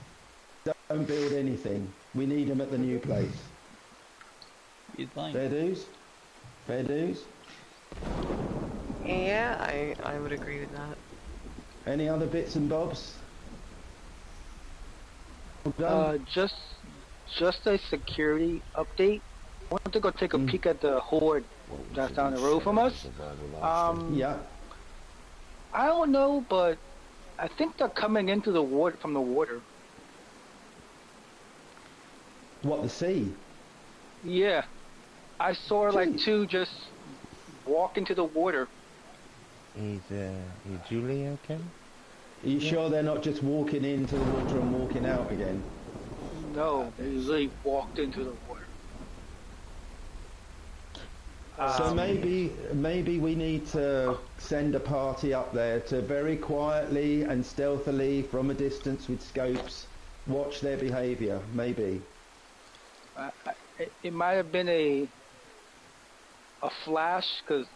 Don't build anything. We need them at the new place. Fair dues? Fair dues? Yeah, I would agree with that. Any other bits and bobs? Just a security update. I want to go take a peek at the horde that's down the road from us. Yeah. I don't know, but I think they're coming into the water from the water. What, the sea? Yeah. I saw like two just walk into the water. Is Julie okay? Are you sure they're not just walking into the water and walking out again? No, they usually walked into the water. So maybe we need to send a party up there to very quietly and stealthily, from a distance with scopes, watch their behaviour. Maybe. It might have been a flash, because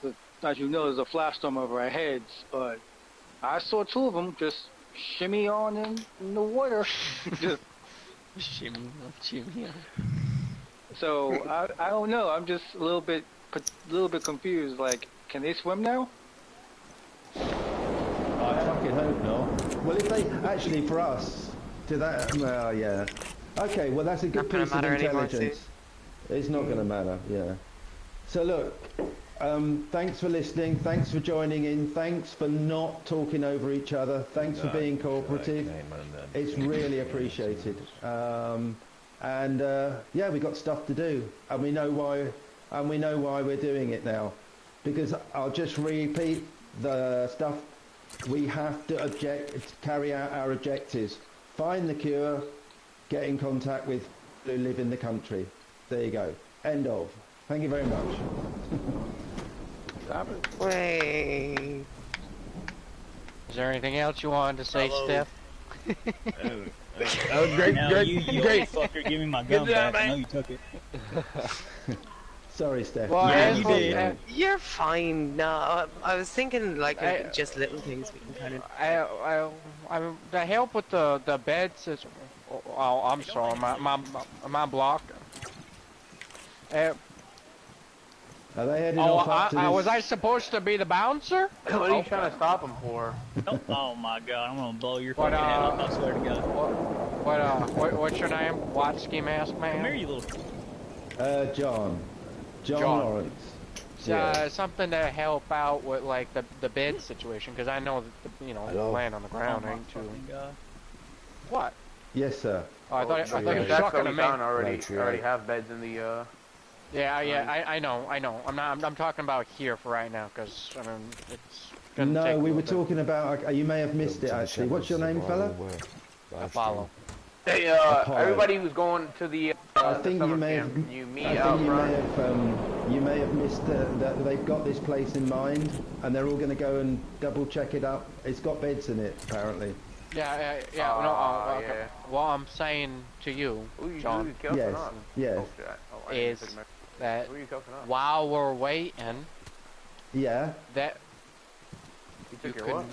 as you know, there's a flash storm over our heads. But I saw two of them just shimmy on in the water. Just Shimmy up, shimmy up. So I don't know. I'm just a little bit confused. Like, can they swim now? I fucking hope not. Well, if they actually for us, do that? Well, yeah. Okay, well that's a good piece of intelligence. It's not going to matter. Yeah. So look, thanks for listening. Thanks for joining in. Thanks for not talking over each other. Thanks for being cooperative. It's really appreciated. Yeah, we got stuff to do, and we know why. And we know why we're doing it now, because I'll just repeat the stuff. We have to carry out our objectives. Find the cure. Get in contact with who live in the country. There you go. End of. Thank you very much. Stop it. Wait. Is there anything else you wanted to say, Hello. Steph? Oh, great, Now, great, you great. fucker, give me my gun back. I know you took it. Sorry, Steph. Well, Yeah, you did. You're fine. No, I was thinking like just little things we can kind of. I the help with the beds is. Oh, I'm sorry, my block. Are they heading off up to this? Was I supposed to be the bouncer? What are you trying to stop him for? Oh my god, I'm gonna blow your fucking head off, I swear to God. What's your name? Watsky Mask Man? Come here, you little... John Lawrence. Something to help out with like the bed situation, because I know that laying on the ground ain't too. What? Yes, sir. Oh, I thought you were That's talking to me. already have beds in the Yeah, I know. I'm talking about here for right now, because I mean it's. gonna No, take a we were little bit. talking about. You may have missed it actually. What's your name, fella? Apollo. Hey, everybody who's going to the I think summer you may camp, have. you meet I out think front. you may have missed that they've got this place in mind, and they're all going to go and double check it up. It's got beds in it, apparently. Yeah. Yeah. What I'm saying to you, John, Yes. is that Who are you cuffing up? while we're waiting, Yeah. that You you took your can what?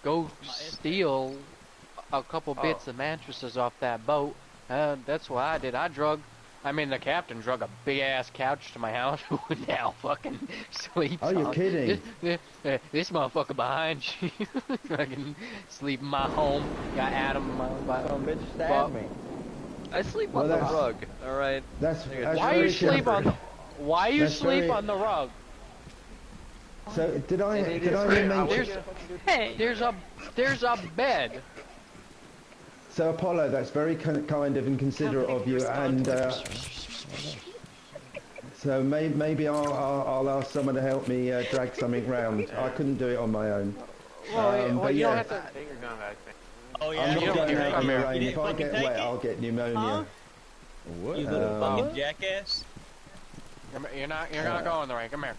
go steal a couple bits of mattresses off that boat. That's what I did. The captain drug a big ass couch to my house who now fucking sleeps Oh, you're on. kidding. This motherfucker behind you fucking sleep in my home. Got Adam my Bitch stabbed me. I sleep on the rug, alright? That's Why you sleep on the Why you That's sleep very- on the rug? So did I mention? There's a bed. So Apollo, that's very kind of and considerate of you, and so maybe I'll ask someone to help me drag something round. I couldn't do it on my own. But you yeah, don't have to. Take your gun back. Oh yeah, I'm you not don't going out come in the here. rain. You If didn't I fucking get take wet, it? I'll get pneumonia. You little fucking jackass. You're not going the right. Come here.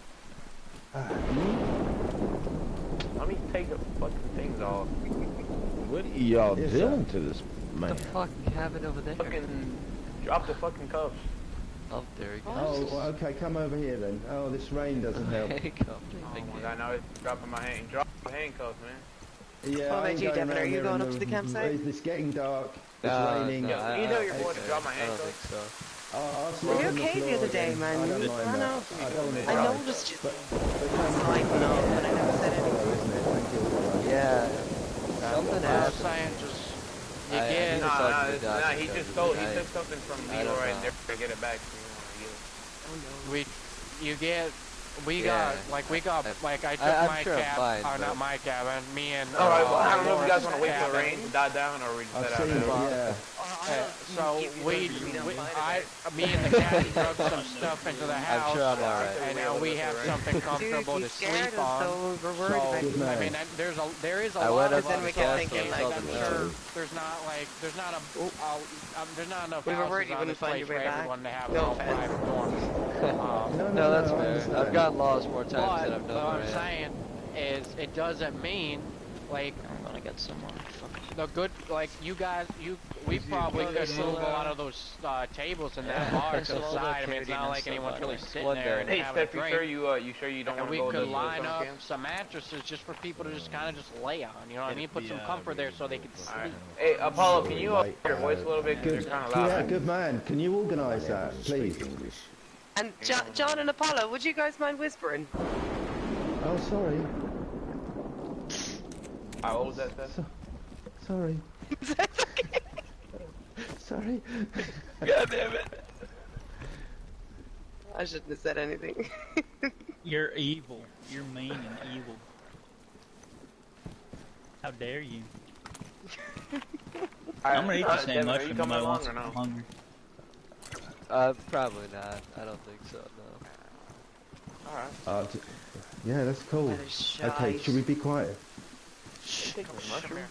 Let me take the fucking things off. What are y'all Yes, doing to this man? What the fuck you have it over there? Fucking drop the fucking cuffs. Oh, there he goes. Oh, well, okay, come over here then. Oh, this rain doesn't help. Handcuffed. Oh my god, now it's dropping my hand. Drop the handcuffs, man. Yeah, What I about ain't you, going Devin? Are around you here going in up to the campsite? It's getting dark. It's raining. You know you're going to drop my I don't handcuffs. think so. I'll sleep Were you on the okay the floor other day, again. man? I You don't was mind gone that. out. I don't want to I cry. noticed you. But Fine, no, but I never said anything. isn't it? Thank you. Yeah. Something I'm happened. saying just you I get. need to talk to the doctor He just because he took something from I don't Leroy and know. they're gonna get it back. So you want to get it. You get. We Yeah. got I took I'm my sure I'm cab. fine, Not but- my cab. And me and. Alright, well, I don't know if you guys want to wait Laura's for the rain cabin. to die down or we just I've head out seen it, now. yeah. So me and the cat drug some stuff into the house. I'm sure I'm alright. And now we have something comfortable Dude, you to scared sleep us, on. so we're worried about Good you. man. I mean, there is a I lot went of up then to we the kept castle thinking, and like, told I'm them sure no. there's not enough We were worried houses you on wouldn't this find your place way for back. everyone to have No their own offense. private dorm. No, that's I fair. understand. I've gotten lost more times But than I've what known I'm where I am. saying is, it doesn't mean like I'm gonna get someone. Fuck. the good, like you guys, we probably could move a lot of those tables in that bar to the side. I mean, it's not like anyone's really sitting there and Hey, having a Steph, you drink. sure you sure you don't And want to we go could to line the up camp? some mattresses just for people to just kind of just lay on. You know what I mean? Put some comfort there so they can sleep. Alright. Hey, Apollo, can you up Mate, your voice a little bit? Because good, you're kind of loud. yeah, good man. Can you organise that, please? And John and Apollo, would you guys mind whispering? Oh, sorry. How old was that, Steph? Sorry. Sorry. God damn it. I shouldn't have said anything. You're evil. You're mean and evil. How dare you? I'm gonna eat this damn Devin, are you mushroom coming no along once or I'm no? hungry. Probably not. I don't think so, no. Alright. Yeah, that's cool. That is shy. Okay, should we be quiet? Take a mushroom.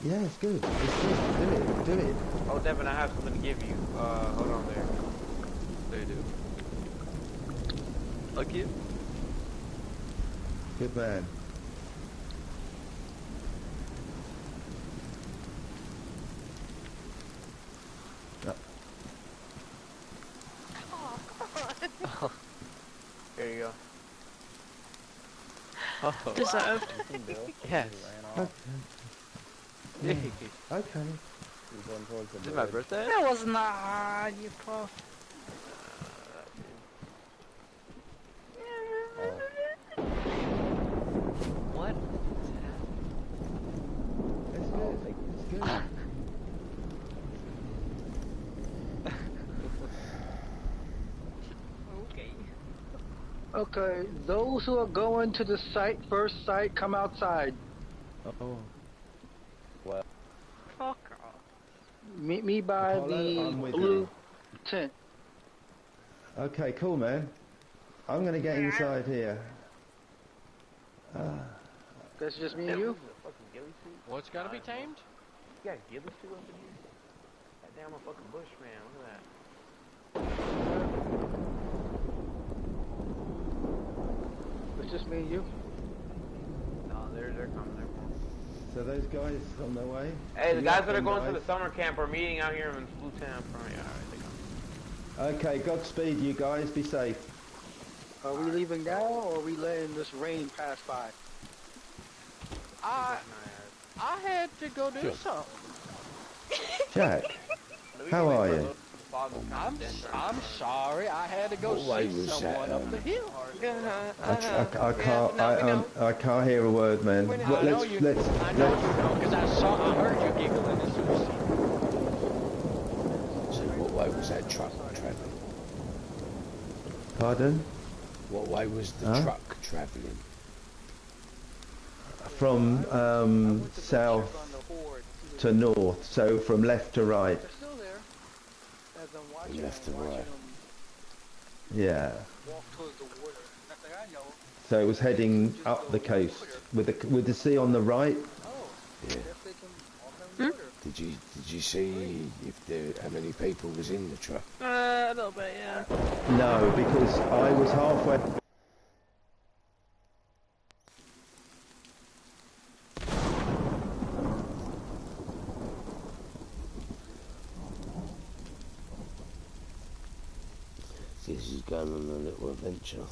Yeah, it's good. It's good. Do it. Oh, Devin, I have something to give you. Hold on there. They do. Fuck you. Good man. Here you go. Oh. Deserved. Yes. Okay. Okay. Is it my birthday? That wasn't that hard, you pro. What? It's good. It's good. Okay, those who are going to the first site, come outside. Oh. Well. Fuck off. Meet me by Apollo, the I'm with blue you. tent. Okay, cool, man. I'm gonna get inside here. That's just me and you? What's got to be tamed? You got ghillie suit up in here? That damn motherfucking bush, man. Look at that. It's just me and you? No, they're coming. They're coming. So those guys on their way? Hey, the guys that are Welcome, going to guys. the summer camp are meeting out here in Blue Town. Alright, they come. Okay, Godspeed, you guys. Be safe. Are we leaving now, or are we letting this rain pass by? I had to go do something. Jack, how are you? I'm sorry. I had to go What way see was someone that, up the hill. I can't hear a word, man. I know you know, because I heard you giggling as soon as So what way was that truck travelling? Pardon? What way was the truck travelling? From south to north, so from left to right. They're still there. As I'm watching Left to right. Yeah. walk towards the water. Next thing I know, So it was heading up the coast with the sea on the right. Yeah. Did you see how many people was in the truck? A little bit, yeah. No, because I was halfway. He's going on a little adventure.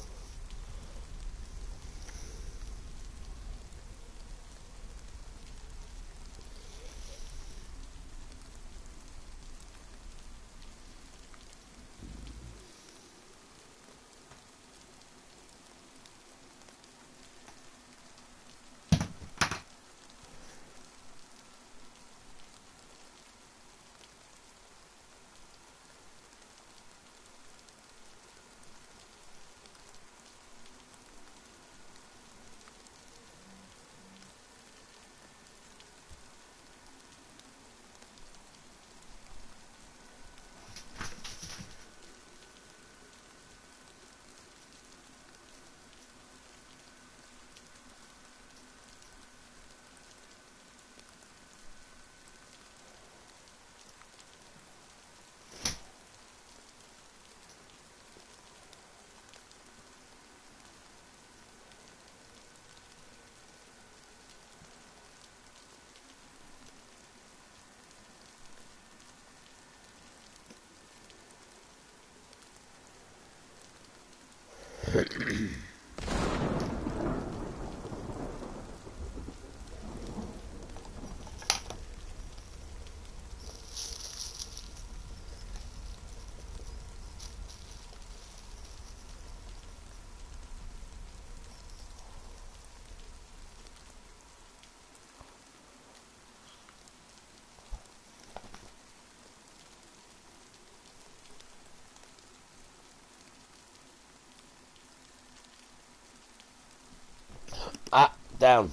Ah, down.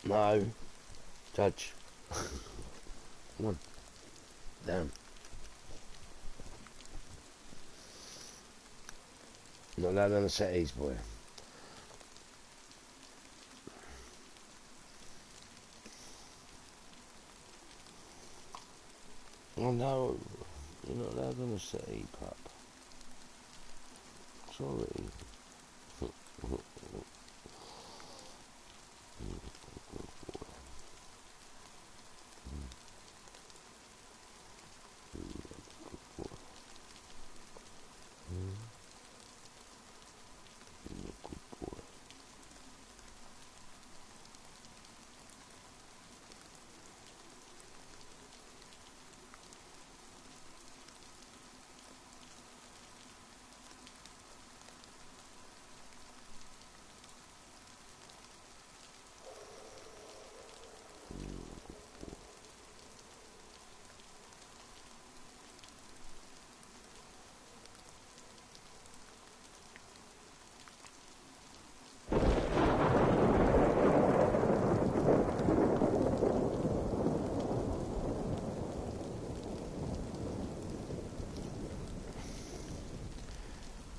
No. Judge. Come on. Down. Not allowed on the settees, boy. Oh no. You're not allowed on the settee, pup. Sorry.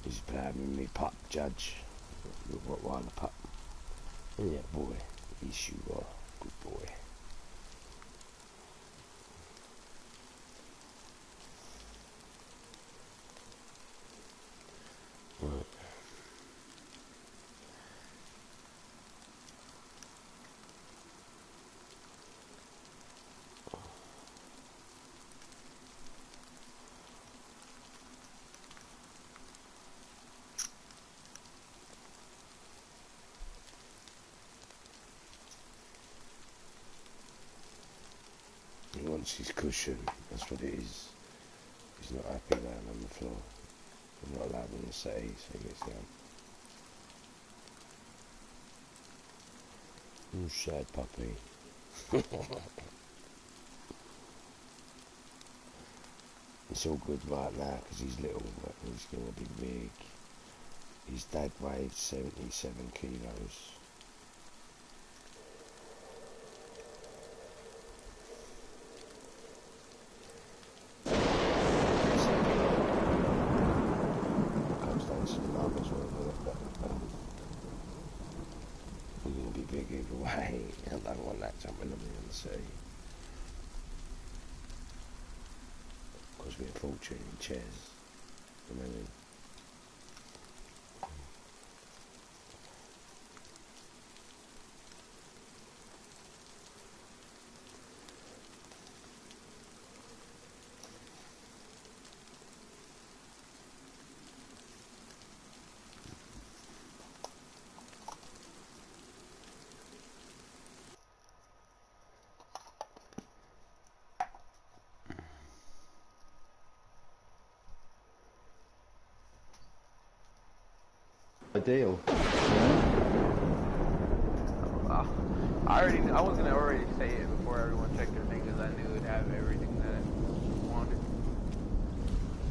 He's having me pup, Judge. Look what the pup. Yeah, boy. Yes, you are. Good boy. Right. He wants his cushion, that's what it is. He's not happy laying on the floor. He's not allowed on the settee, so he gets down. Oh, sad puppy. It's all good right now because he's little, but he's going to be big. His dad weighed 77 kilos. He's going to be big either way. I don't want that jumping on me on the sea. Cost me a fortune in chairs. You know what I mean? Ideal. I was gonna already say it before everyone checked their thing because I knew it'd have everything that I wanted.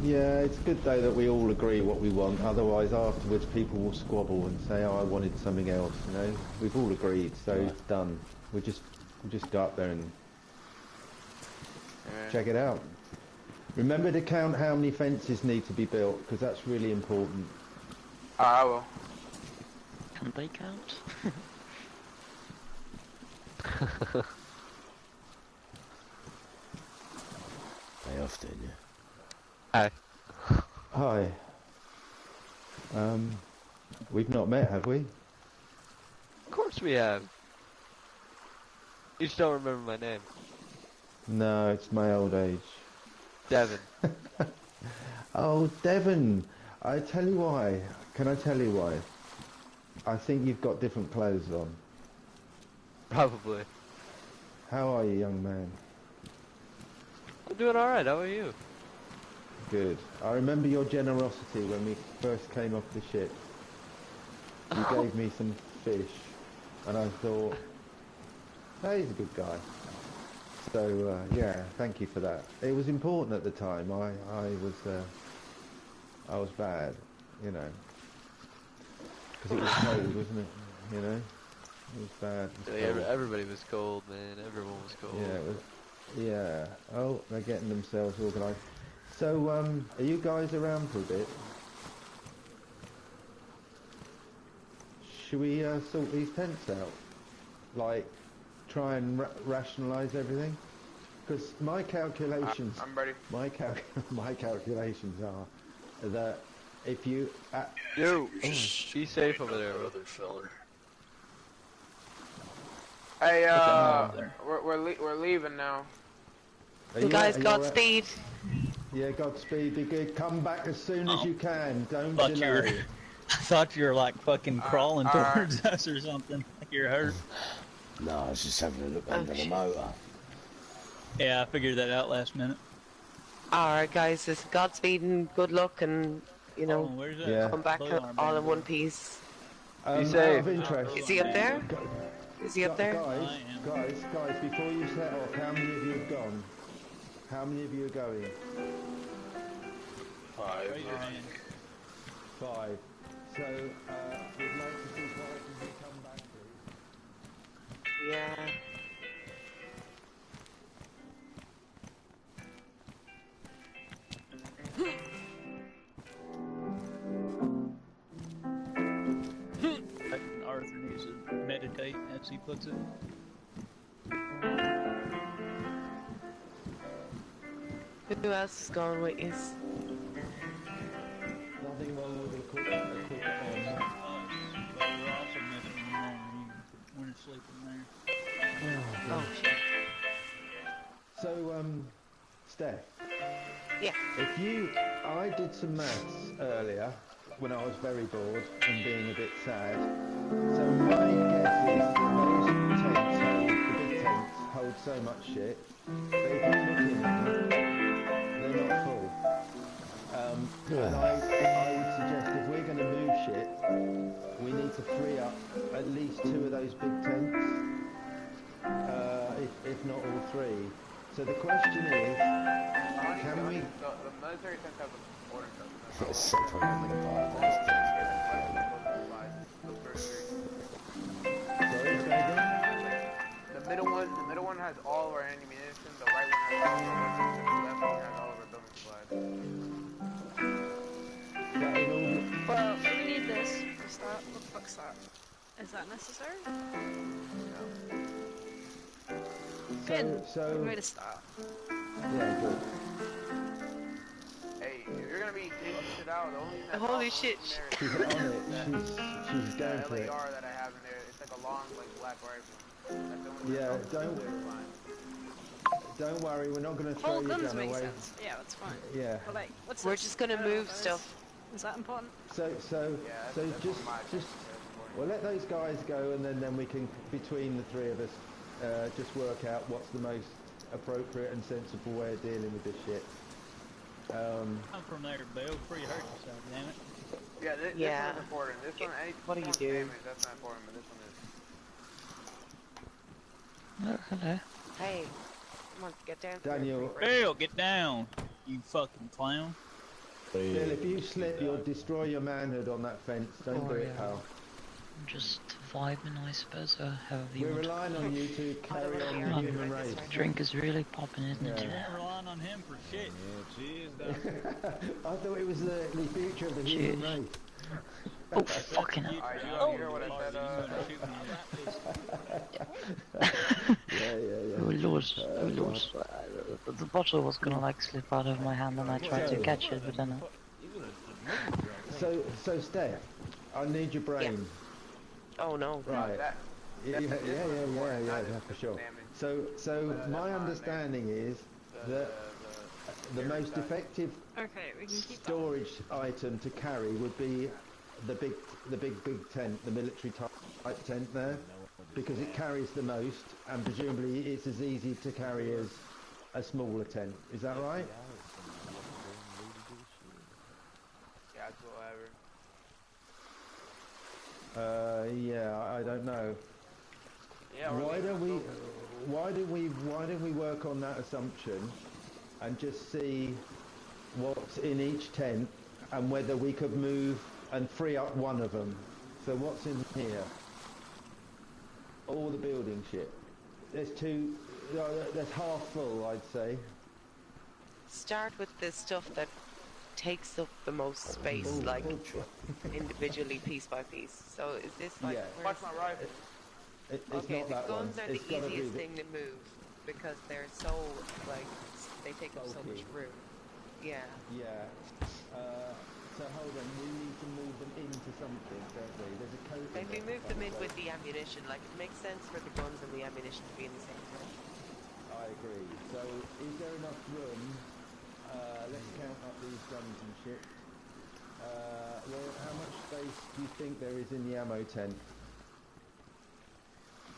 Yeah, it's good though that we all agree what we want. Otherwise, afterwards, people will squabble and say, "Oh, I wanted something else." You know, we've all agreed, so it's done. We'll just go up there and check it out. Remember to count how many fences need to be built because that's really important. I will. Can they count? They often, yeah. Hi. Hi. We've not met, have we? Of course we have. You just don't remember my name. No, it's my old age. Devin. Oh, Devon. I tell you why. Can I tell you why? I think you've got different clothes on. Probably. How are you, young man? I'm doing alright, how are you? Good. I remember your generosity when we first came off the ship. You gave me some fish, and I thought, hey, he's a good guy. So, yeah, thank you for that. It was important at the time. I was bad, you know. Because it was cold, wasn't it? You know? It was bad. It was cold. Everybody was cold, man. Everyone was cold. Yeah, it was. Yeah. Oh, they're getting themselves organised. So, are you guys around for a bit? Should we sort these tents out? Like, try and rationalise everything? Because my calculations... I'm ready. My calculations are that if you... Yo, be safe over there, other feller. Hey, we're leaving now. You guys, Godspeed. Yeah, Godspeed. Be good. Come back as soon as you can. Don't I delay. thought you were like fucking crawling towards us or something. Like you're hurt. No, I was just having a look under the motor. Yeah, I figured that out last minute. Alright guys, this Godspeed and good luck and, you know, come back all in one piece. Be safe. Out of interest. Is he up there? Is he up there? Guys, before you set off, how many of you have gone? How many of you are going? 5. Raise your hand. 5. So, we'd like to see quite a few come back, please. Yeah. Arthur needs to meditate, as he puts it. Who else is going with you? Nothing wrong with a quick But we're also missing one there. You went to sleep in there. Oh, shit. So, Steph. Yeah. I did some maths earlier when I was very bored and being a bit sad. So my guess is that those tents hold, the big tents hold so much shit that if you look in them, they're not full. And I would suggest if we're going to move shit, we need to free up at least 2 of those big tents, if not all 3. So the question is, can we... The military tents have the order stuff. Sorry, say again? The middle one has all of our ammunition. The right one has all of our weapons. And the left one has all of our building supplies. Well, we need this to start. What the fuck's that? Is that necessary? No. So way to start. Yeah, good. Hey, if you're gonna be taking shit out, the only thing that's Holy shit. She's on it. She's going for it. LAR that I have in there, it's like a long, like, black rifle. That's the only Yeah, don't worry, we're not going to throw Full your guns gun make away. sense. Yeah, that's fine. Yeah. But like, what's We're this? just gonna move stuff. Is that important? So just well, let those guys go, and then we can, between the 3 of us, just work out what's the most appropriate and sensible way of dealing with this shit. Come from there, Bill, before you hurt yourself, damn it. Yeah, this one's important. This one, what are you doing? Damage, that's not important, but this one is. Oh, hello. Hey, come on, get down. Daniel. Bill, get down, you fucking clown. Bill, if you slip, you'll destroy your manhood on that fence. Don't do it, pal. Just vibing, I suppose. However you We're want. relying on you to carry on the human race. Drink is really popping, isn't it? We're relying on him for shit. I thought it was the future of the human race. Oh, fucking hell. Oh, Oh lord, oh lord. The bottle was gonna like slip out of my hand and I tried to catch it, but then... So Steph, I need your brain. Oh no. Right. Yeah, for sure. So my understanding is that The most effective Okay, we can keep storage item to carry would be the big tent, the military type tent there, because it carries the most, and presumably it's as easy to carry as a smaller tent. Is that right? Yeah, it's whatever. Yeah, I don't know. Yeah, why don't we work on that assumption and just see what's in each tent and whether we could move and free up one of them. So what's in here? All the building shit. There's there's half full, I'd say. Start with the stuff that takes up the most space, like individually, piece by piece. So is this like? Yeah. Watch my rifle. It's okay, not the that guns one. are the It's gotta easiest be thing to move because they're so like they take up so much room. Yeah. Yeah. So hold on, we need to move them into something, don't we? There's a coat. If we move them in with the ammunition, like it makes sense for the guns and the ammunition to be in the same room. I agree. So is there enough room? Let's count up these guns and shit. Well, how much space do you think there is in the ammo tent?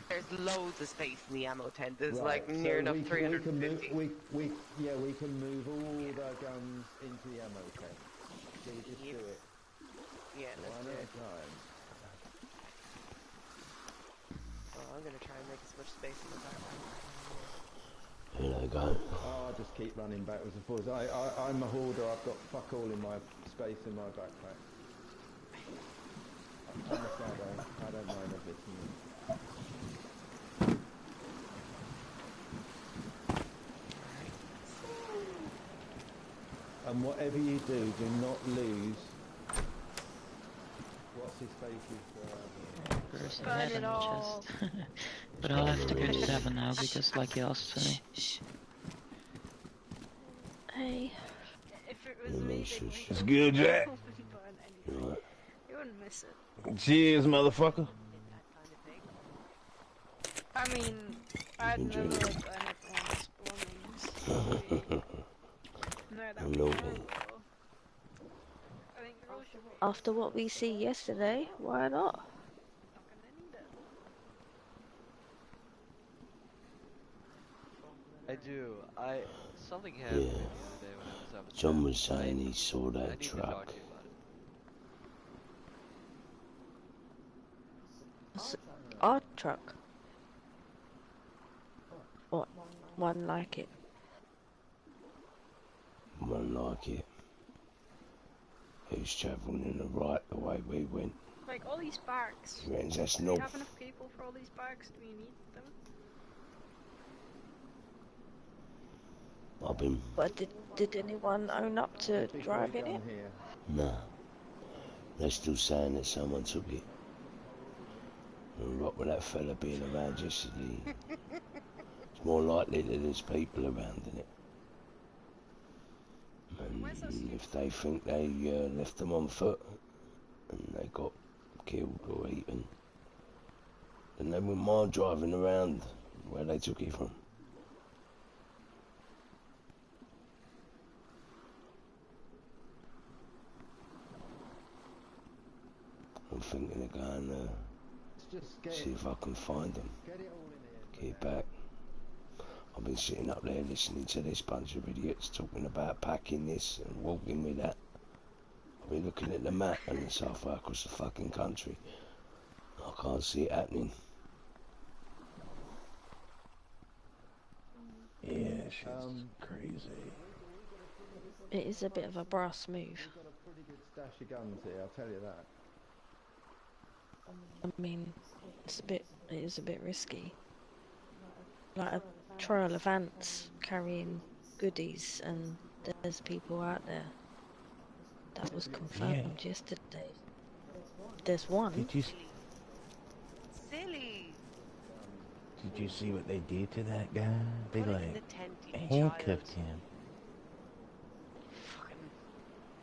There's loads of space in the ammo tent. There's Right, like near enough 350. We can move all the guns into the ammo tent. So we just do it. Yeah, let's do it. Time. Oh, I'm gonna try and make as much space in the background. Here they go. Oh, I just keep running backwards and forwards. I'm a hoarder. I've got fuck all in my space in my backpack. I don't mind a bit. And whatever you do not lose. What's his face's? Burn it all. But I'll have to go to Devon now because, like, you asked me. Hey. If it was me, it's good, Jack. You wouldn't miss it. Cheers, motherfucker. I mean, I'd never done it once, no, that was horrible. I think the rules should be After what we see yesterday, why not? I do. Something happened the other day when I was up. John was saying he saw that truck. Our truck. What? One like it. One like it. Who's travelling in the right the way we went? like all these bags. That's Do we not. have enough people for all these bags? Do we need them? I've been. But did anyone own up to driving it? No. They're still saying that someone took it. And what with that fella being around yesterday, it's more likely that there's people around in it. And if they think they left them on foot and they got killed or eaten, then they wouldn't mind driving around where they took it from. I'm thinking of going see if I can find them. Get back. I've been sitting up there listening to this bunch of idiots talking about packing this and walking with that. I've been looking at the map and it's halfway across the fucking country. I can't see it happening. Yeah, shit's crazy. It is a bit of a brass move. We've got a pretty good stash of guns here, I'll tell you that. I mean, it is a bit risky. Like a trail of ants carrying goodies, and there's people out there. That was confirmed yesterday. There's one. Silly. Did you see what they did to that guy? They Put it in like the tent, you handcuffed child. him.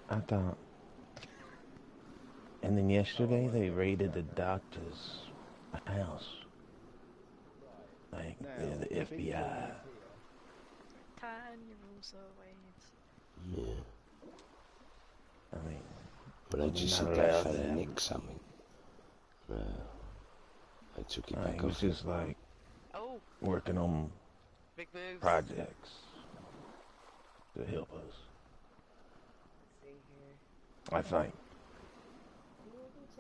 I thought. And then yesterday they raided the doctor's house. Like they're the FBI. 10, you're also wait. Yeah. I mean, But I just not said that allowed fella to. nicked something. I took it back He was off. just like working on Big moves. projects to help us. Let's see here. I think.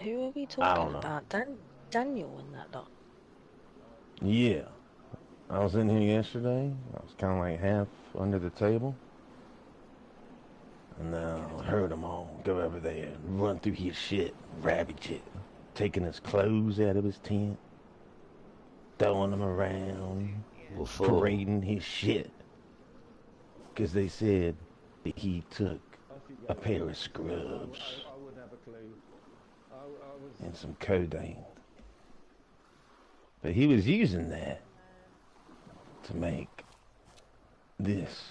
Who are we I talking don't know. about? Daniel and that lot. Yeah. I was in here yesterday. I was kind of like half under the table. And I heard them all go over there and run through his shit, ravage it, taking his clothes out of his tent, throwing them around, parading his shit. Because they said that he took a pair of scrubs I wouldn't have a clue. I was... and some codeine. But he was using that to make this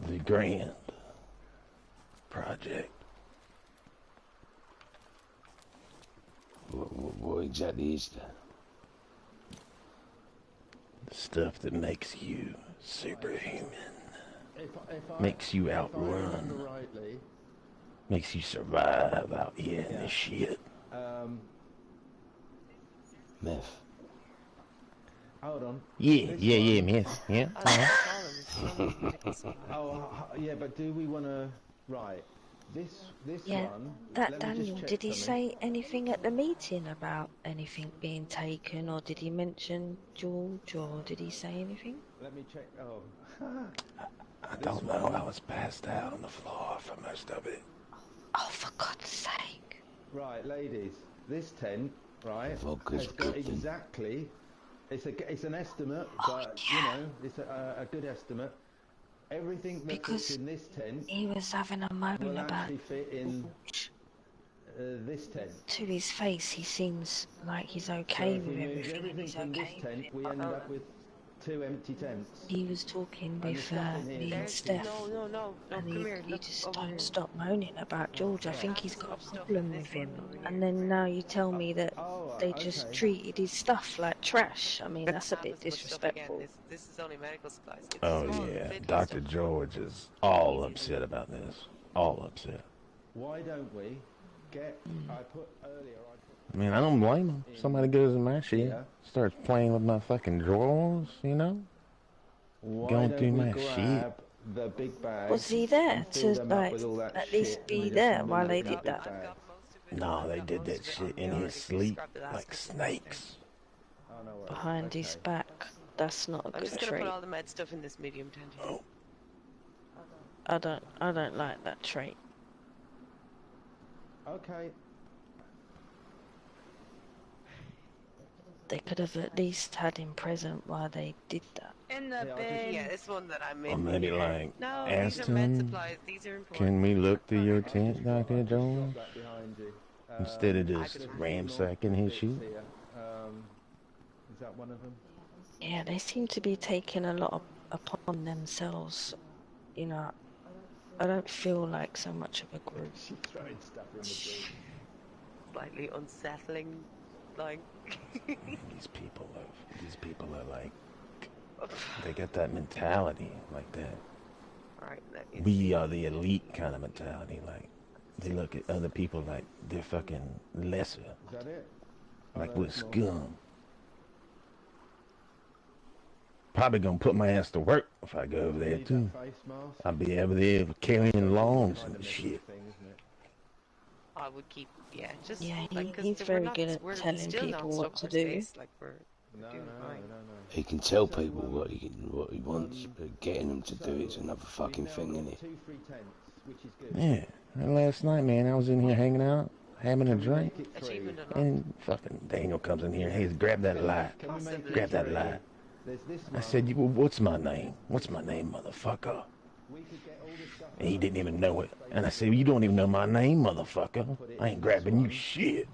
the grand project. What exactly is that? The stuff that makes you superhuman. If Makes you if I outrun. remember rightly, Makes you survive out here in this shit. Meth. Hold on. Yeah, meth. Yeah. Yeah, but do we want to... Right. This Yeah, one... that let me just Daniel, check did he something. say anything at the meeting about anything being taken, or did he mention George, or did he say anything? Let me check... Oh. I don't know. I was passed out on the floor for most of it. Oh, for God's sake. Right, ladies. This tent, right, Vodka's has got good, exactly... It's an estimate, but, you know, it's a good estimate. Everything that fits in this tent He was having a moan will about actually fit in this tent. to his face. He seems like he's So okay if with we move everything. everything He's from this okay tent, with we it. end up with 2 empty tents. He was talking And the with stuff in here me is and not Steph, No, and come here, he look just over here. stopped moaning about George. I think he's got a Stuff problem in with this him. one over And here. then now you tell me that they okay. just treated his stuff like trash. I mean, that's a bit disrespectful. This is only medical supplies. It's Oh small, yeah, fiddly Dr. stuff. George is all upset about this. All upset. Why don't we get... I put earlier... I mean, I don't blame him. Somebody goes in my shit, starts playing with my fucking drawers, you know? Why Going don't through we my grab shit. the big bags Was he there and fill to them like up with all that at shit least be and just there move while they it in did big that? bags? No, they did that shit in his sleep like snakes. Oh, no worries. Behind his back. That's not a I'm good just gonna trait. put all the med stuff in this medium tent here. I don't like that trait. Okay. They could have at least had him present while they did that. In the bin. Yeah, this one that I'm in. Or maybe like No, asked these are med him, supplies. These are important. can we look through your tent, Dr. George? That behind you. Instead of just there's a few ransacking more his bits shit. here. Is that one of them? Yeah, they seem to be taking a lot upon themselves. You know, I don't feel like so much of a group. She's throwing stuff in the bin. Slightly unsettling, like. These people are like, they got that mentality like that. Alright, We are the elite kind of mentality. Like, they look at other people like they're fucking lesser. Is that it? Like we're scum. Probably gonna put my ass to work if I go over there too. I'll be over there carrying longs and shit. I would keep, just Yeah, like, he's very good at telling people what to do. Like we're doing fine. He can tell people what he wants, but getting them to do it's another fucking thing, isn't it? 2 free tents, which is good. Yeah. And last night, man, I was in here hanging out, having a drink, and fucking Daniel comes in here. Hey, grab that light. Grab that light. I said, well, what's my name? What's my name, motherfucker? And he didn't even know it. And I said, well, you don't even know my name, motherfucker. I ain't grabbing you shit.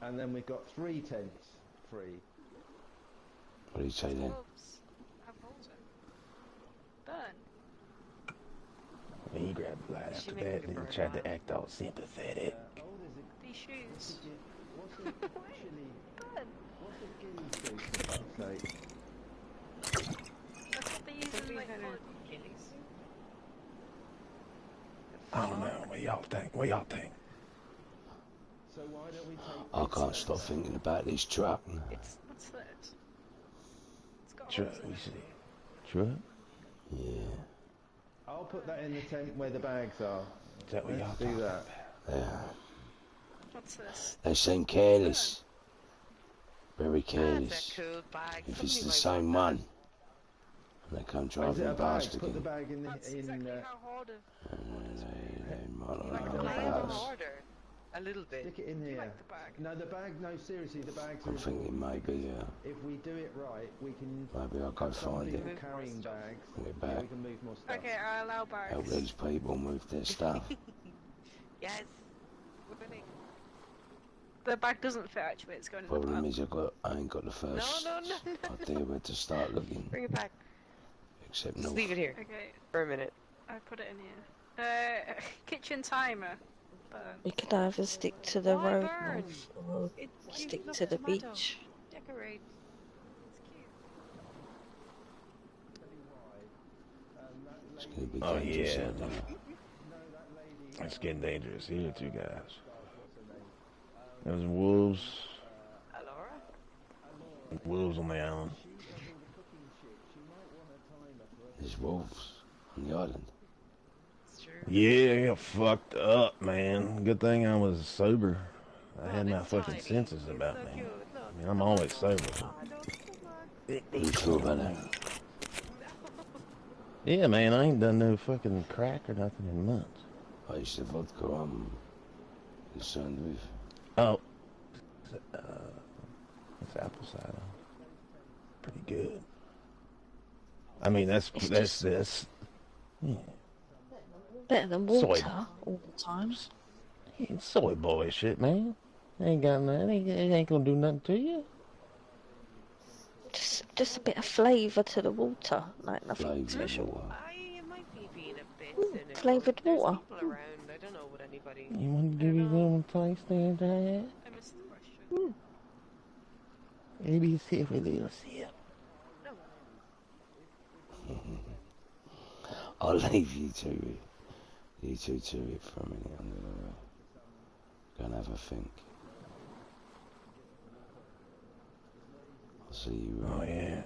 And then we've got 3 tents free. What do you say then? And he grabbed the light after that and tried to act all sympathetic. These shoes. What's a chili? What's a guinea pig, for fuck's sake? That's what they use in like guineas. I don't know. What y'all think? What y'all think? So why don't we take I can't stop thinking about this truck. What's that? It's got Truck, holes in we it. see. Truck? Yeah. I'll put that in the tent where the bags are. Is that what y'all Let's do that. Yeah. What's this? They seem careless. Very careless. That's a cool bag. If it's Somebody the might same want one, and they come Is it driving a bag? past Put the again. bag in the That's exactly how hard of They might not that. know Like about a us. hoarder. A little bit. Stick it in here. like the bag. No, the bag. No, seriously, the bags are I'm thinking important maybe, because if we do it right, we can. maybe I'll go have some find people it. carrying bags. Bring it Yeah, back. we can move more stuff. Okay, I allow bags. Help these people move their stuff. Yes. We're winning. The bag doesn't fit actually, it's going in the Problem pile. is I ain't got the first No. idea where to start looking. Bring it back. Except Just north. leave it here. Okay, For a minute. I put it in here. Kitchen timer. Burn. We could either stick to the Why road burn? north or It stick looks to the tomato. beach. Decorate. It's cute. It's going to be Oh dangerous yeah. out there. It's getting dangerous here too, guys. There's wolves. Alora? Wolves on the island. There's wolves on the island. It's true. Yeah, I got fucked up, man. Good thing I was sober. I had my fucking senses about me. I mean, I'm always sober. Are you sure about that? Yeah, man, I ain't done no fucking crack or nothing in months. Oh, it's the vodka I'm concerned with. Oh, it's apple cider. Pretty good. I mean, that's yeah. Better than Soy. water all the times. Yeah, soy boy shit, man. Ain't got nothing. It ain't gonna do nothing to you. Just a bit of flavour to the water, like nothing Flavoured special. water. It might be being a bit cynical. Flavoured There's water. people around. I don't know what anybody. You want to give you a little taste there, Dad? I missed the question. Maybe see if we little sip. I'll leave you to it. You two to it for a minute. I'm gonna have a think. I'll see you. Oh yeah.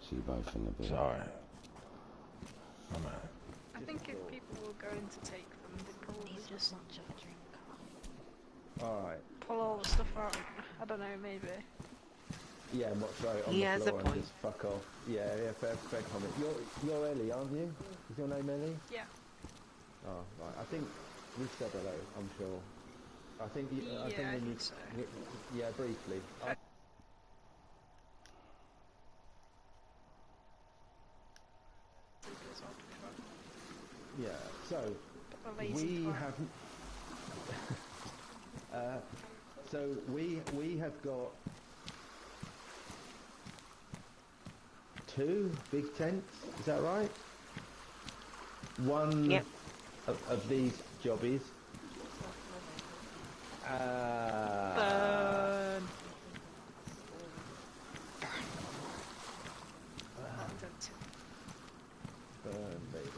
See you both in a bit. Sorry. I'm out. I think if people were going to take them, they'd probably just All right. pull all the stuff out. I don't know, maybe. Yeah, and what's right on He the has a floor and point. just fuck off. Yeah, fair comment. You're Ellie, aren't you? Is your name Ellie? Yeah. Oh, right. I think we said hello. I'm sure. I think you. I think Yeah, I when you. think so. Yeah, briefly. Yeah. So A lazy we twat. have. So we have got 2 big tents. Is that right? One Yep. of these jobbies. Burn. Burn, baby.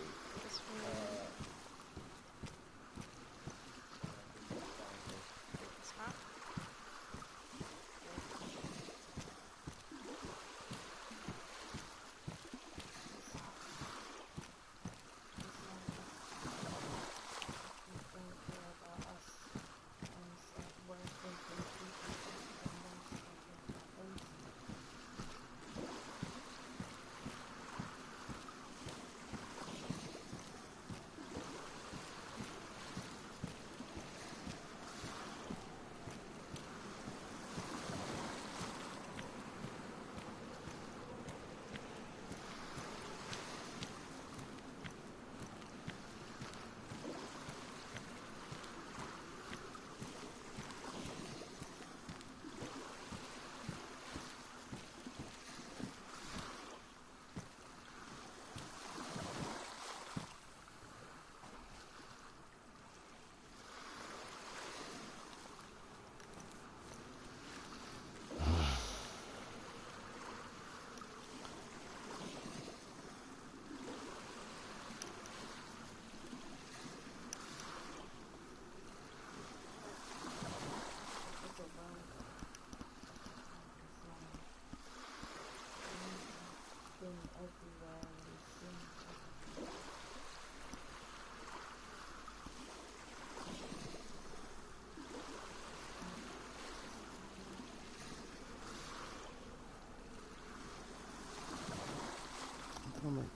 mean,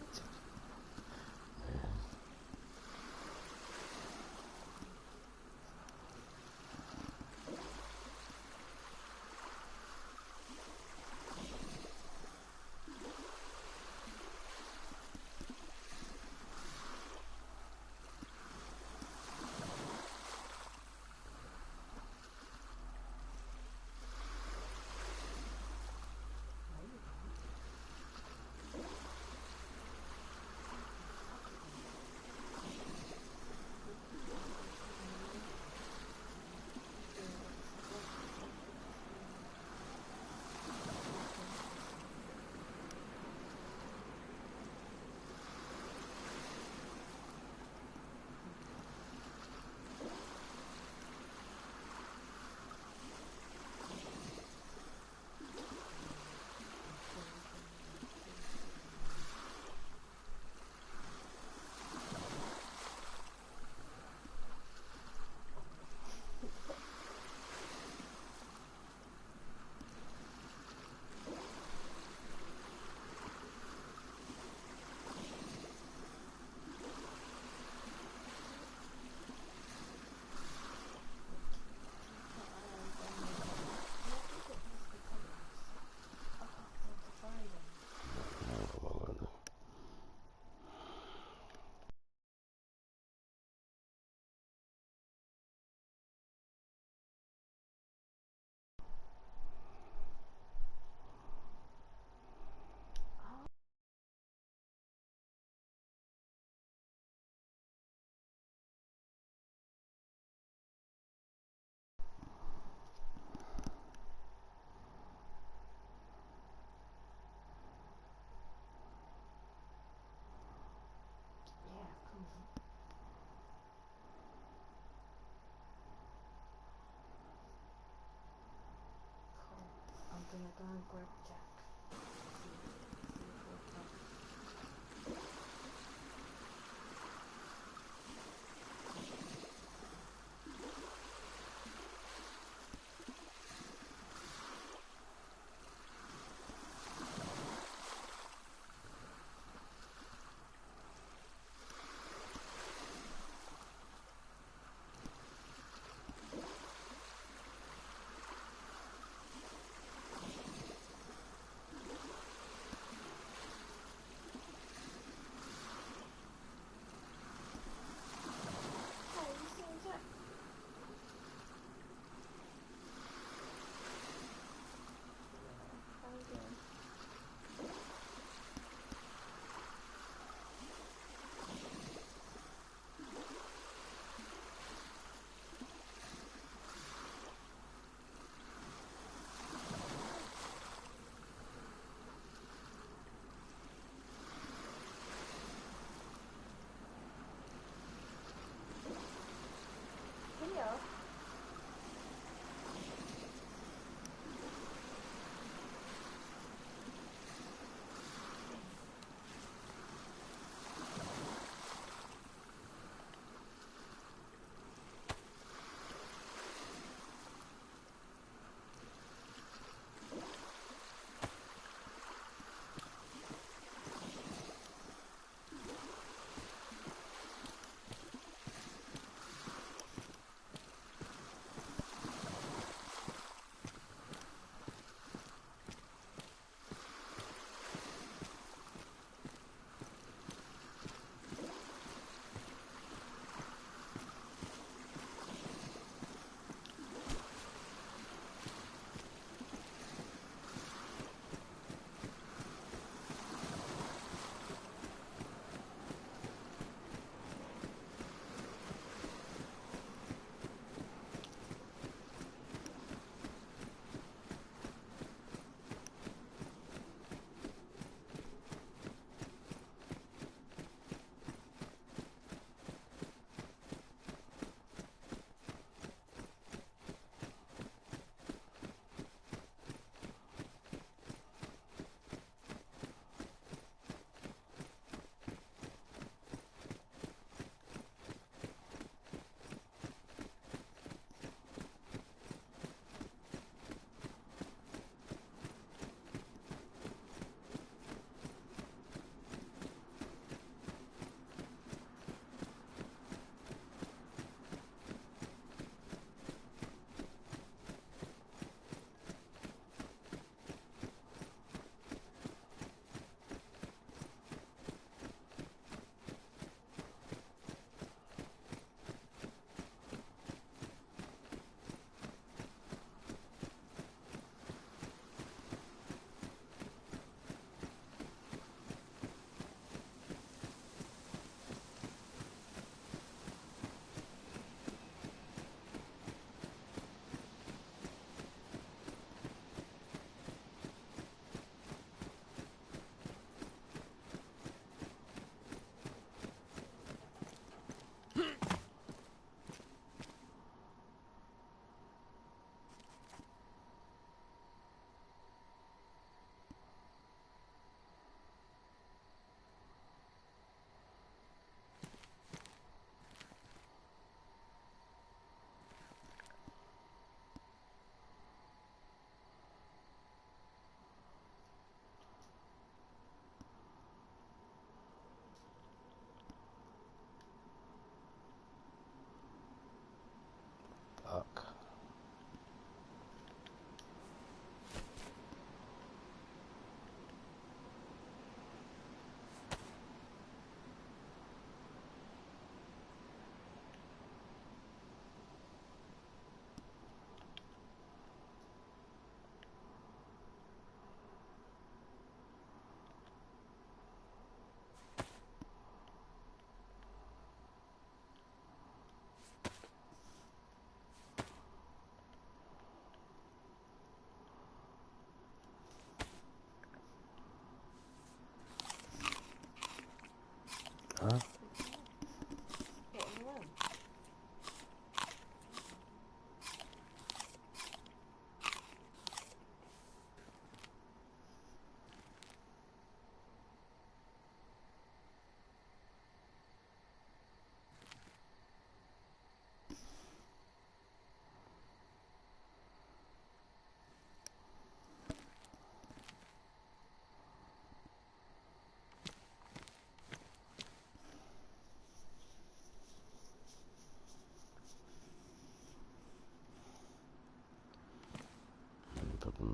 I'm gonna go and grab Jack.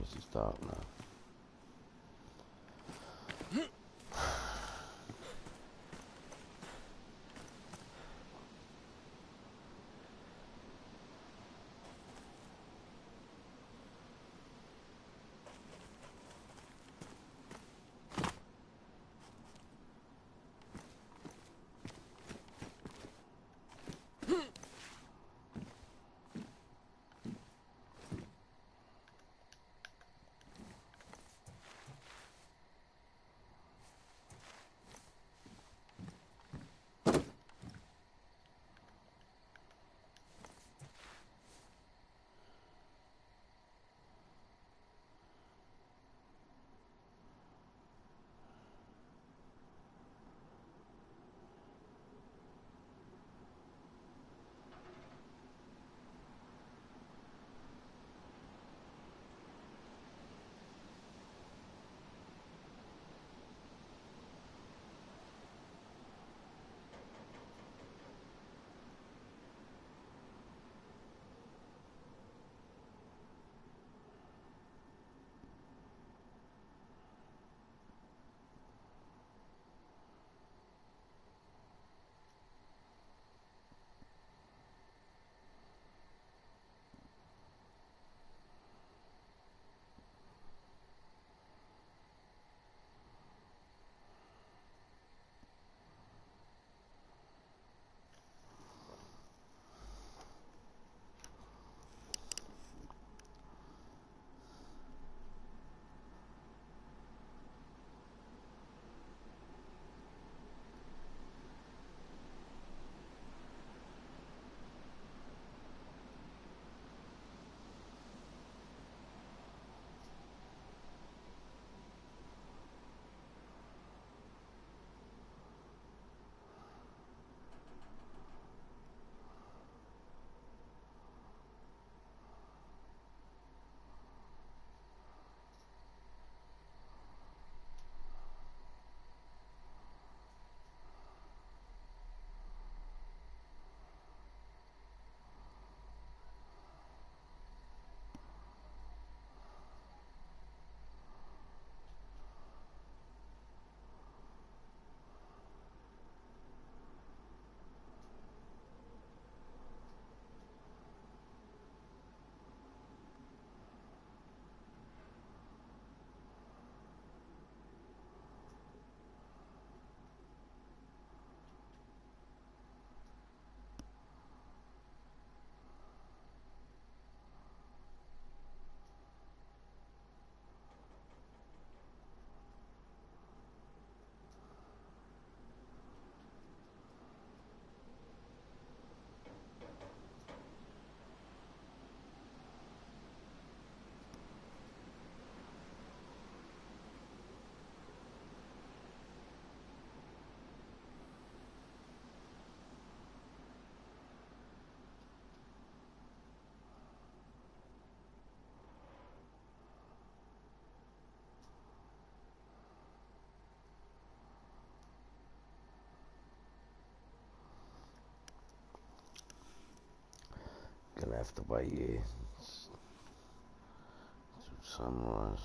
promise it's dark now. Gonna have to wait here till sunrise.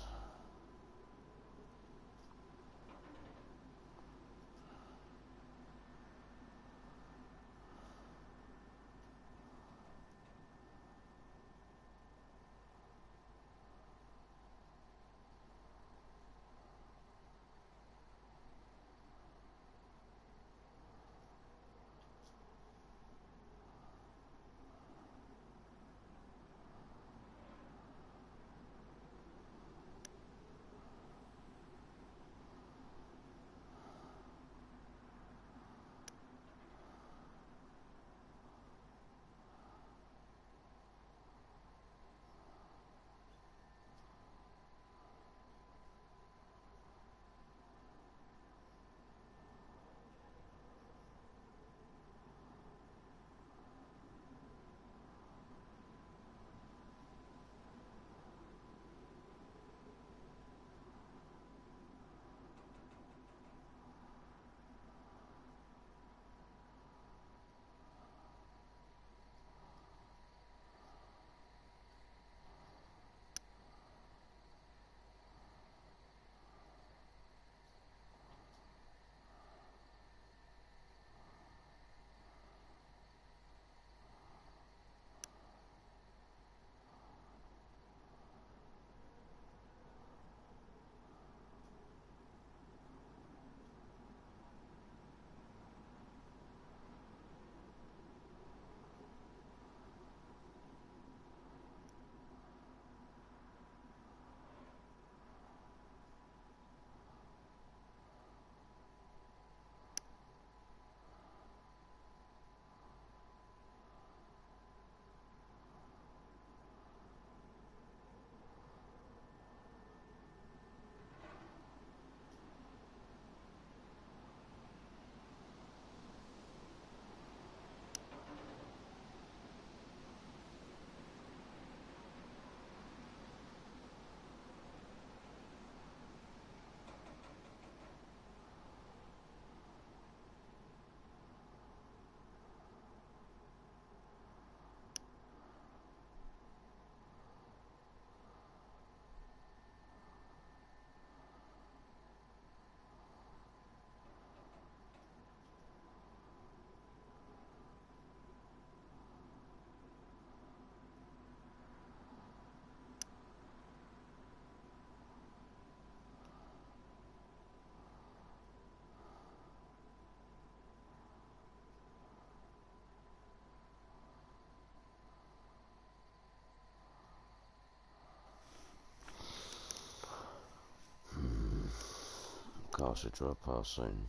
car should drive past soon.